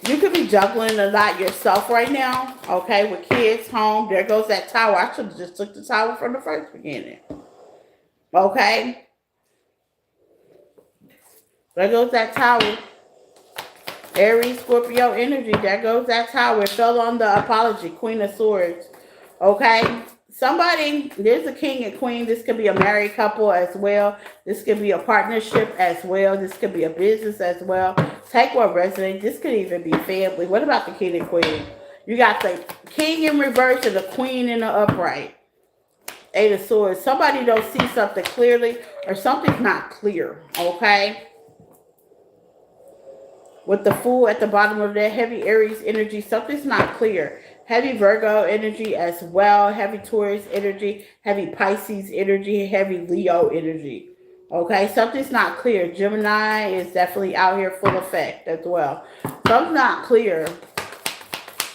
You could be juggling a lot yourself right now. Okay? With kids, home. There goes that tower. I should have just took the tower from the first beginning. Okay? There goes that tower. Aries, Scorpio energy. There goes that tower. It fell on the apology. Queen of Swords. Okay? Somebody, there's a king and queen. This could be a married couple as well. This could be a partnership as well. This could be a business as well. Take what resonates. This could even be family. What about the king and queen? You got the king in reverse and the queen in the upright. Eight of Swords. Somebody don't see something clearly or something's not clear. Okay? With the Fool at the bottom of that, heavy Aries energy, something's not clear. Heavy Virgo energy as well, heavy Taurus energy, heavy Pisces energy, heavy Leo energy. Okay, something's not clear. Gemini is definitely out here full effect as well. Something's not clear.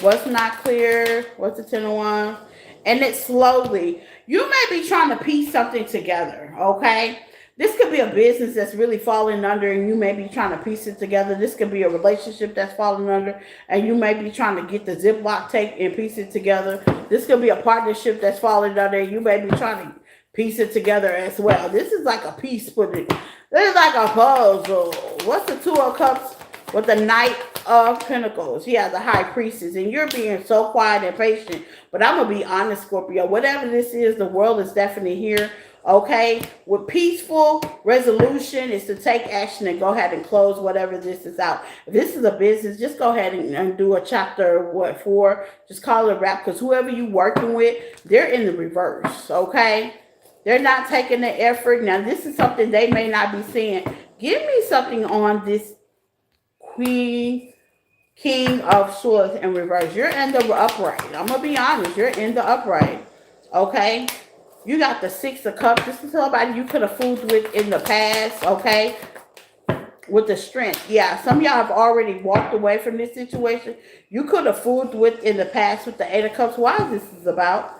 What's not clear? What's the 10 of Wands? And it's slowly. You may be trying to piece something together, okay? This could be a business that's really falling under and you may be trying to piece it together. This could be a relationship that's falling under and you may be trying to get the Ziploc tape and piece it together. This could be a partnership that's falling under and you may be trying to piece it together as well. This is like a piece putting. This is like a puzzle. What's the 2 of Cups with the Knight of Pentacles? Yeah, the High Priestess. And you're being so quiet and patient. But I'm going to be honest, Scorpio. Whatever this is, the world is definitely here. Okay, with peaceful resolution is to take action and go ahead and close whatever this is out. If this is a business, just go ahead and do a chapter 4. Just call it a wrap because whoever you working with, they're in the reverse. Okay, they're not taking the effort. Now, this is something they may not be seeing. Give me something on this King of Swords in reverse. You're in the upright. I'm gonna be honest. You're in the upright. Okay. You got the 6 of Cups. This is somebody you could have fooled with in the past, okay? With the Strength. Yeah, some of y'all have already walked away from this situation. You could have fooled with in the past with the 8 of Cups. Why is this about?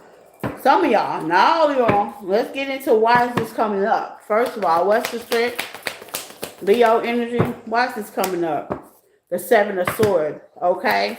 Some of y'all. Not all of y'all. Let's get into why is this coming up. First of all, what's the Strength? Leo energy. Why is this coming up? The 7 of Swords, okay?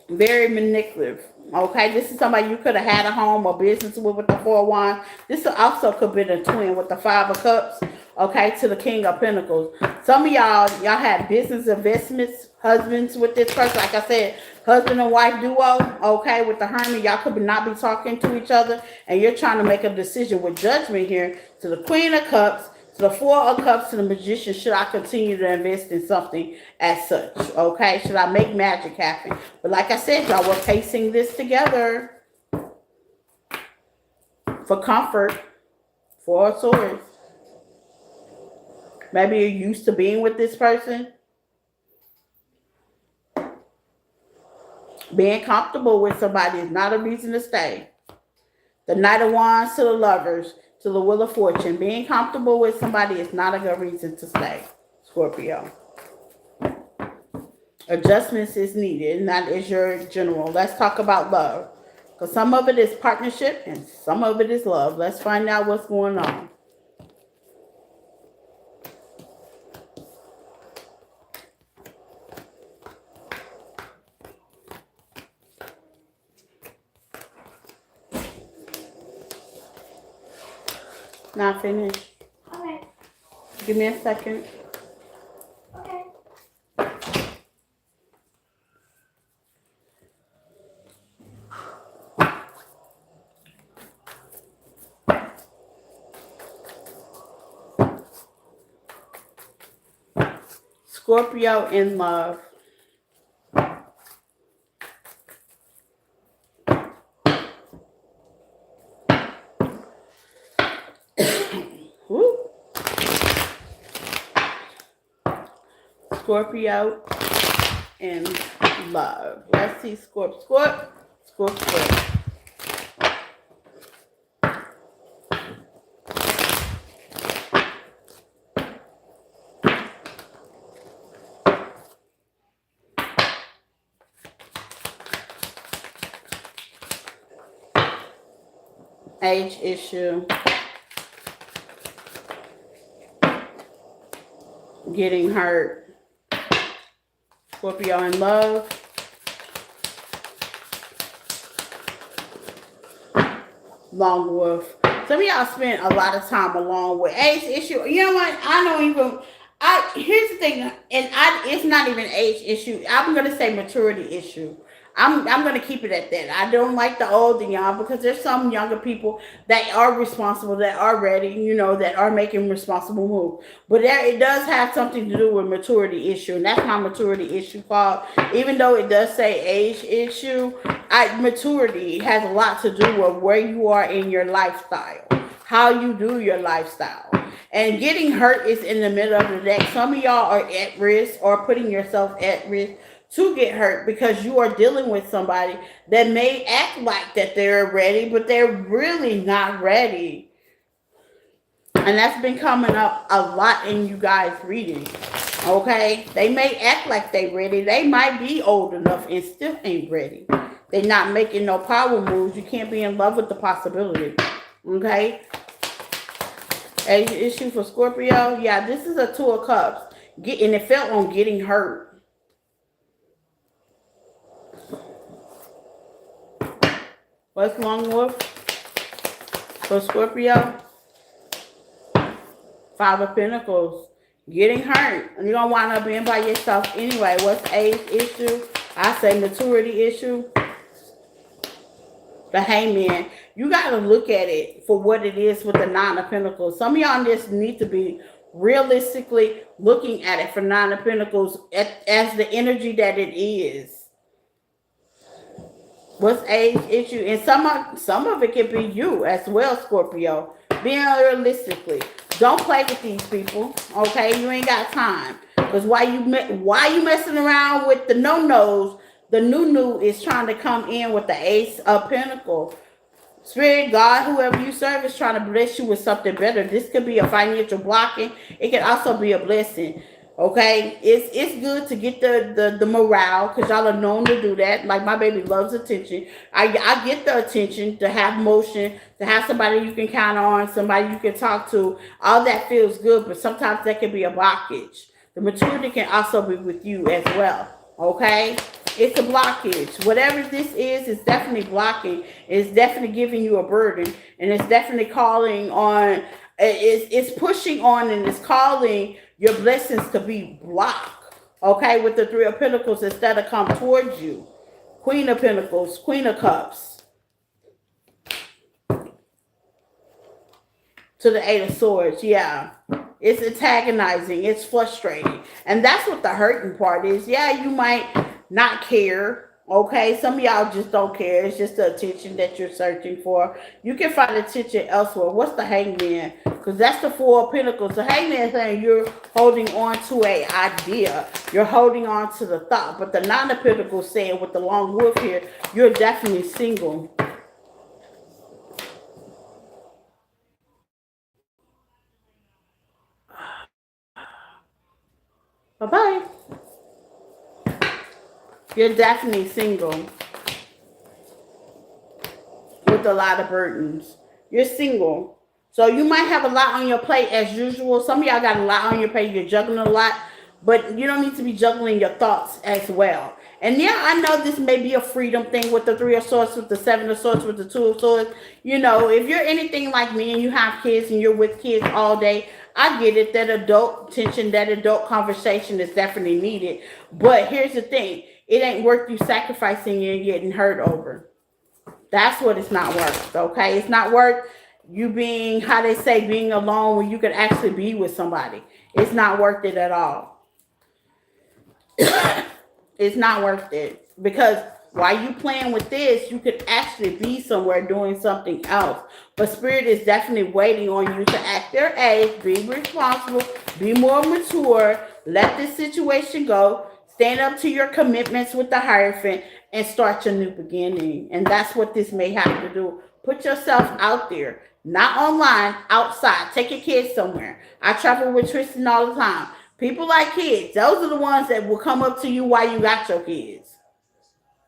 Very manipulative. Okay, this is somebody you could have had a home or business with the 4 of Wands. This also could be the twin with the 5 of Cups. Okay, to the King of Pentacles. Some of y'all had business investments, husbands with this person. Like I said, husband and wife duo. Okay, with the Hermit, y'all could not be talking to each other. And you're trying to make a decision with Judgment here. To the Queen of Cups. To the 4 of Cups, to the Magician, should I continue to invest in something as such? Okay, should I make magic happen? But like I said, y'all were pacing this together for comfort, 4 of Swords. Maybe you're used to being with this person. Being comfortable with somebody is not a reason to stay. The Knight of Wands to the Lovers. To the Wheel of Fortune. Being comfortable with somebody is not a good reason to stay, Scorpio. Adjustments is needed, and that is your general. Let's talk about love. Because some of it is partnership and some of it is love. Let's find out what's going on. Not finished. Okay. Give me a second. Okay. Scorpio in love. Scorpio in love. Let's see, Scorpio. Age issue. Getting hurt. Scorpio in love. Long wolf. Some of y'all spend a lot of time alone with age issue. You know what? I don't even. Here's the thing, and it's not even age issue. I'm gonna say maturity issue. I'm gonna keep it at that. I don't like the old and young because there's some younger people that are responsible, that are ready, that are making responsible moves. But it does have something to do with maturity issue, and that's my maturity issue called. Even though it does say age issue, maturity has a lot to do with where you are in your lifestyle, how you do your lifestyle. And getting hurt is in the middle of the deck. Some of y'all are at risk or putting yourself at risk to get hurt because you are dealing with somebody that may act like that they're ready, but they're really not ready. And that's been coming up a lot in you guys reading. Okay? They may act like they're ready. They might be old enough and still ain't ready. They're not making no power moves. You can't be in love with the possibility. Okay? Age issue for Scorpio. Yeah, this is a 2 of Cups. And it felt on getting hurt. What's Long Wolf for Scorpio? 5 of Pentacles. Getting hurt. And you're going to wind up being by yourself anyway. What's age issue? I say maturity issue. The Hangman. You got to look at it for what it is with the 9 of Pentacles. Some of y'all just need to be realistically looking at it for 9 of Pentacles as the energy that it is. What's age issue? And some of it can be you as well, Scorpio. Being realistically. Don't play with these people. Okay? You ain't got time. Because why you messing around with the no-nos? The new is trying to come in with the Ace of Pentacles. Spirit, God, whoever you serve is trying to bless you with something better. This could be a financial blocking. It can also be a blessing. Okay? It's good to get the morale because y'all are known to do that. Like my baby loves attention. I get the attention to have motion, to have somebody you can count on, somebody you can talk to. All that feels good, but sometimes that can be a blockage. The maturity can also be with you as well. Okay? It's a blockage. Whatever this is, it's definitely blocking. It's definitely giving you a burden. And it's definitely calling on, it's pushing on and it's calling your blessings to be blocked. Okay, with the 3 of Pentacles instead of come towards you. Queen of Pentacles, Queen of Cups. To the 8 of Swords, yeah. It's antagonizing. It's frustrating. And that's what the hurting part is. Yeah, you might not care. Okay, some of y'all just don't care. It's just the attention that you're searching for. You can find attention elsewhere. What's the Hangman? Because that's the 4 of Pentacles. The Hangman is saying you're holding on to an idea. You're holding on to the thought. But the 9 of Pentacles saying with the Long Wolf here, you're definitely single. Bye-bye. You're definitely single with a lot of burdens. You're single. So you might have a lot on your plate as usual. Some of y'all got a lot on your plate. You're juggling a lot. But you don't need to be juggling your thoughts as well. And yeah, I know this may be a freedom thing with the 3 of Swords, with the 7 of Swords, with the 2 of Swords. You know, if you're anything like me and you have kids and you're with kids all day, I get it. That adult tension, that adult conversation is definitely needed. But here's the thing. It ain't worth you sacrificing and getting hurt over. That's what it's not worth, okay? It's not worth you being, how they say, being alone when you could actually be with somebody. It's not worth it at all. It's not worth it. Because while you playing with this, you could actually be somewhere doing something else. But Spirit is definitely waiting on you to act their age, be responsible, be more mature, let this situation go. Stand up to your commitments with the Hierophant and start your new beginning. And that's what this may have to do. Put yourself out there. Not online, outside. Take your kids somewhere. I travel with Tristan all the time. People like kids. Those are the ones that will come up to you while you got your kids.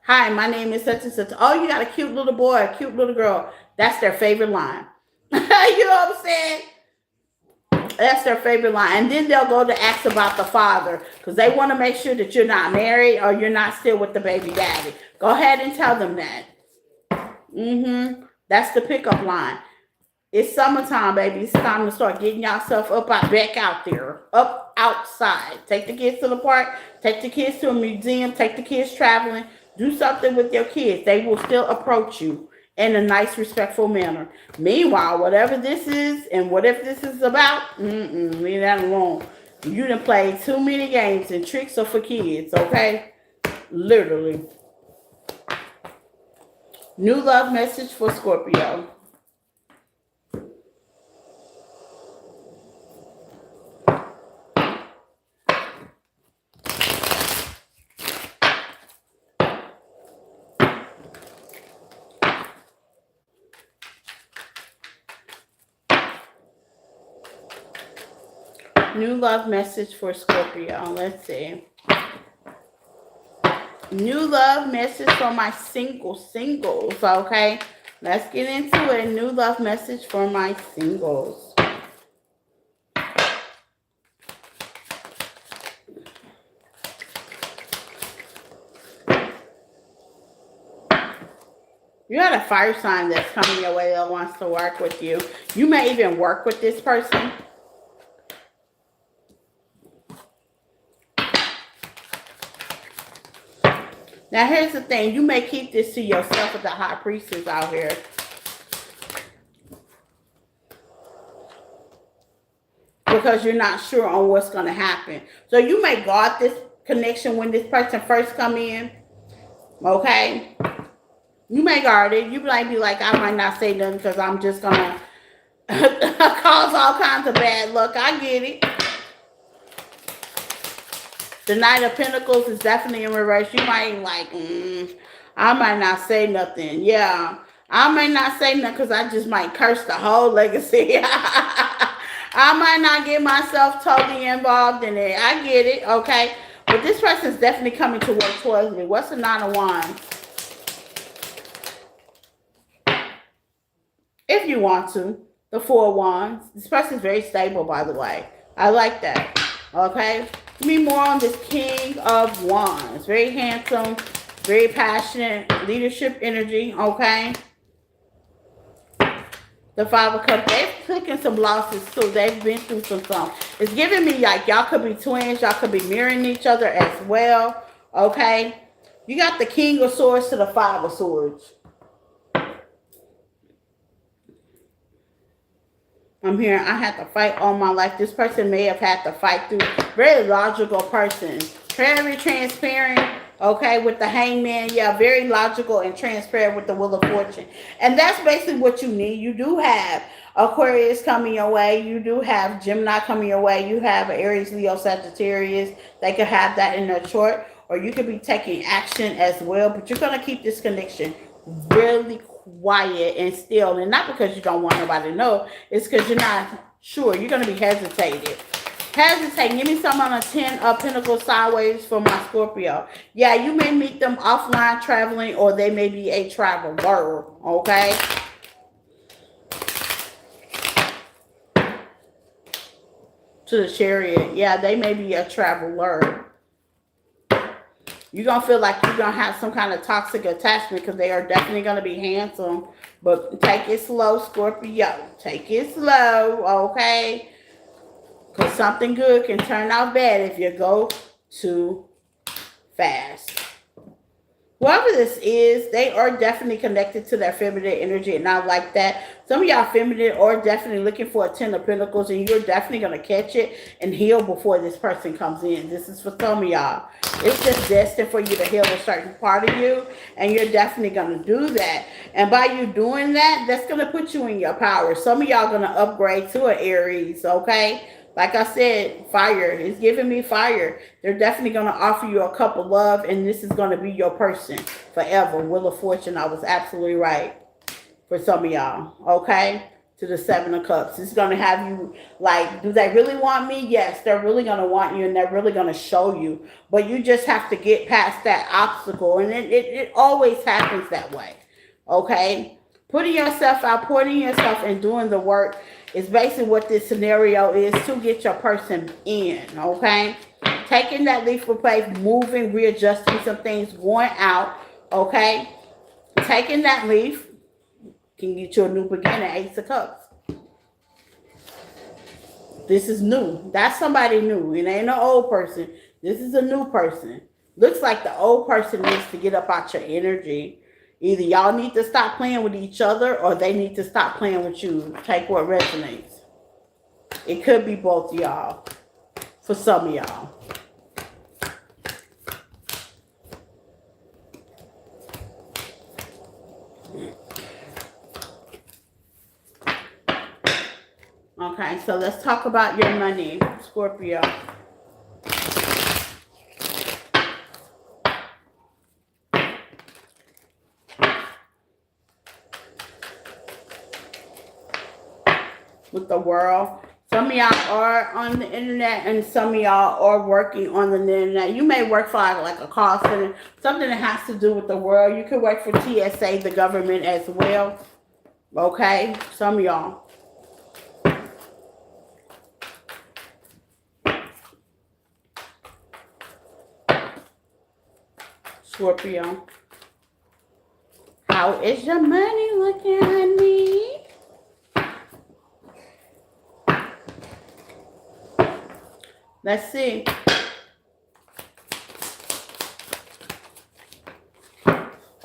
Hi, my name is such and such. Oh, you got a cute little boy, a cute little girl. That's their favorite line. You know what I'm saying? That's their favorite line. And then they'll go to ask about the father because they want to make sure that you're not married or you're not still with the baby daddy. Go ahead and tell them that. That's the pickup line. It's summertime, baby. It's time to start getting yourself up out back out there. Up outside. Take the kids to the park. Take the kids to a museum. Take the kids traveling. Do something with your kids. They will still approach you in a nice, respectful manner. Meanwhile, whatever this is and whatever this is about, leave that alone. You done played too many games and tricks are for kids, okay? Literally. New love message for Scorpio. New love message for Scorpio. Let's see. New love message for my singles. Okay? Let's get into it. New love message for my singles. You got a fire sign that's coming your way that wants to work with you. You may even work with this person. Now, here's the thing. You may keep this to yourself with the high priestess out here. Because you're not sure on what's going to happen. So you may guard this connection when this person first come in. Okay? You may guard it. You might be like, I might not say nothing because I'm just going to cause all kinds of bad luck. I get it. The Knight of Pentacles is definitely in reverse. You might like, I might not say nothing. Yeah. I might not say nothing because I just might curse the whole legacy. I might not get myself totally involved in it. I get it, okay? But this person's definitely coming to work towards me. What's the Nine of Wands? If you want to. The Four of Wands. This person's very stable, by the way. I like that, okay? Give me more on this King of Wands. Very handsome, very passionate, leadership energy, okay? The Five of Cups, they've taken some losses too. They've been through some stuff. It's giving me like y'all could be twins. Y'all could be mirroring each other as well, okay? You got the King of Swords to the Five of Swords. I'm here. I had to fight all my life. This person may have had to fight through. Very logical person. Very transparent. Okay, with the Hangman. Yeah, very logical and transparent with the Wheel of Fortune. And that's basically what you need. You do have Aquarius coming your way. You do have Gemini coming your way. You have Aries, Leo, Sagittarius. They could have that in their chart. Or you could be taking action as well. But you're going to keep this connection really quiet and still, and not because you don't want nobody to know, it's because you're not sure. You're going to be hesitating. Give me some on a 10 of Pentacles sideways for my Scorpio. Yeah, you may meet them offline traveling, or they may be a traveler, okay? To the Chariot. Yeah, they may be a traveler. You're going to feel like you're going to have some kind of toxic attachment because they are definitely going to be handsome. But take it slow, Scorpio. Take it slow, okay? Because something good can turn out bad if you go too fast. Whoever this is, they are definitely connected to their feminine energy, and I like that. Some of y'all feminine are definitely looking for a 10 of Pentacles, and you're definitely going to catch it and heal before this person comes in. This is for some of y'all. It's just destined for you to heal a certain part of you, and you're definitely going to do that. And by you doing that, that's going to put you in your power. Some of y'all going to upgrade to an Aries, okay? Like I said, fire. It's giving me fire. They're definitely going to offer you a cup of love, and this is going to be your person forever. Wheel of Fortune, I was absolutely right for some of y'all, okay? To the Seven of Cups. It's going to have you, like, do they really want me? Yes, they're really going to want you, and they're really going to show you. But you just have to get past that obstacle, and it always happens that way, okay? Putting yourself out, putting yourself and doing the work is basically what this scenario is to get your person in, okay? Taking that leap of faith, moving, readjusting some things, going out, okay? Taking that leaf can get you a new beginning, Ace of Cups. This is new. That's somebody new. It ain't an old person. This is a new person. Looks like the old person needs to get up out your energy. Either y'all need to stop playing with each other or they need to stop playing with you. Take what resonates. It could be both of y'all. For some of y'all. Okay, so let's talk about your money, Scorpio. With the world. Some of y'all are on the internet and some of y'all are working on the internet. You may work for like a call center, something that has to do with the world. You could work for TSA, the government as well. Okay, some of y'all. Scorpio. How is your money looking at me? Let's see.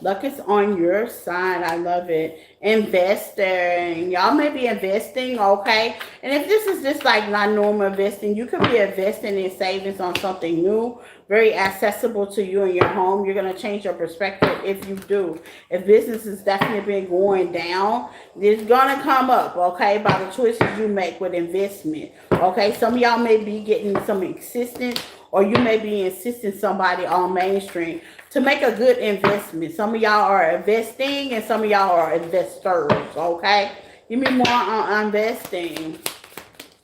Luck is on your side. I love it. Investing. Y'all may be investing, okay? And if this is just like not normal investing, you could be investing in savings on something new, very accessible to you in your home. You're going to change your perspective if you do. If business has definitely been going down, it's going to come up, okay, by the choices you make with investment, okay? Some of y'all may be getting some assistance or you may be assisting somebody on mainstream to make a good investment. Some of y'all are investing and some of y'all are investors, okay? Give me more on investing.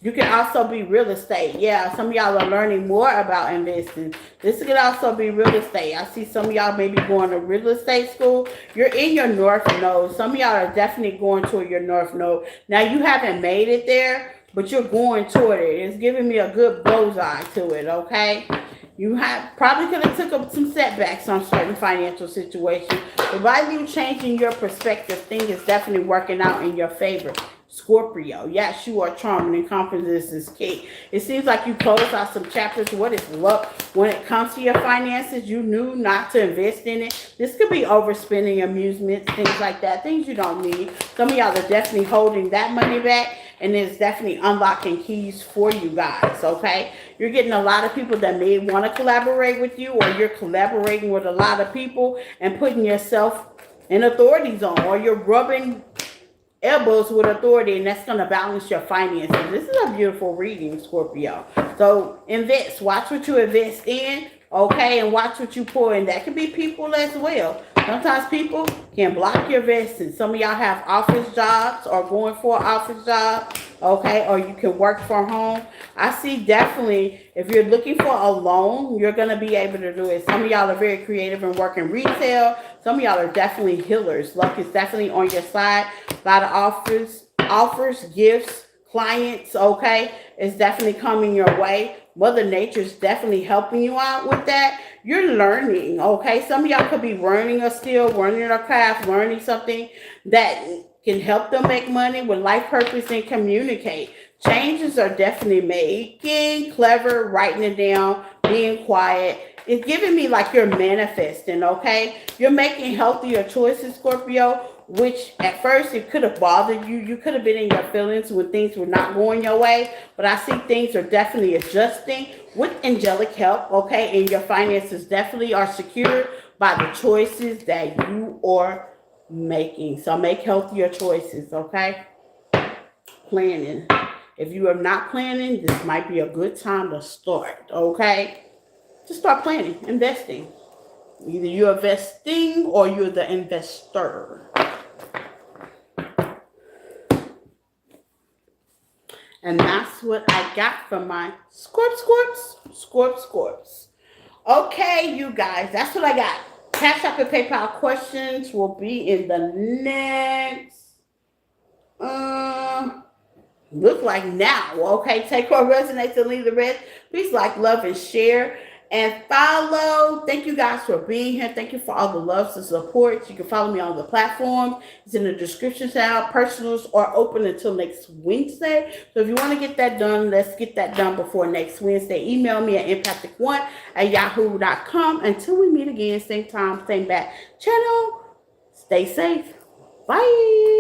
You can also be real estate. Yeah, some of y'all are learning more about investing. This could also be real estate. I see some of y'all may be going to real estate school. You're in your north node. Some of y'all are definitely going toward your north node. Now, you haven't made it there, but you're going toward it. It's giving me a good bullseye to it, okay? You have probably could have took up some setbacks on certain financial situations, but by you changing your perspective, things is definitely working out in your favor. Scorpio, yes, you are charming and confidence is key. It seems like you closed out some chapters. What is luck when it comes to your finances? You knew not to invest in it. This could be overspending, amusements, things like that, things you don't need. Some of y'all are definitely holding that money back. And it's definitely unlocking keys for you guys, okay? You're getting a lot of people that may want to collaborate with you, or you're collaborating with a lot of people and putting yourself in authority zone, or you're rubbing elbows with authority, and that's going to balance your finances. This is a beautiful reading, Scorpio. So invest. Watch what you invest in, okay? And watch what you pour in. That could be people as well. Sometimes people can block your investing. Some of y'all have office jobs or going for an office job, okay? Or you can work from home. I see definitely if you're looking for a loan, you're going to be able to do it. Some of y'all are very creative and work in retail. Some of y'all are definitely healers. Luck is definitely on your side. A lot of offers, gifts, clients, okay? It's definitely coming your way. Mother Nature's definitely helping you out with that. You're learning, okay? Some of y'all could be learning a skill, learning a craft, learning something that can help them make money with life purpose and communicate. Changes are definitely making, clever, writing it down, being quiet. It's giving me like you're manifesting, okay? You're making healthier choices, Scorpio, which at first it could have bothered you. You could have been in your feelings when things were not going your way. But I see things are definitely adjusting with angelic help, okay? And your finances definitely are secured by the choices that you are making. So make healthier choices, okay? Planning. If you are not planning, this might be a good time to start, okay? Just start planning, investing. Either you're investing or you're the investor. And that's what I got from my Scorps. Okay, you guys, that's what I got. Cash App and PayPal questions will be in the next. Look like now, okay? Take what resonates and leave the rest. Please like, love, and share. And follow. Thank you guys for being here. Thank you for all the loves and support. You can follow me on the platform. It's in the description tab. Personals are open until next Wednesday. So if you want to get that done, let's get that done before next Wednesday. Email me at empathic1@yahoo.com. Until we meet again, same time, same bat channel. Stay safe. Bye.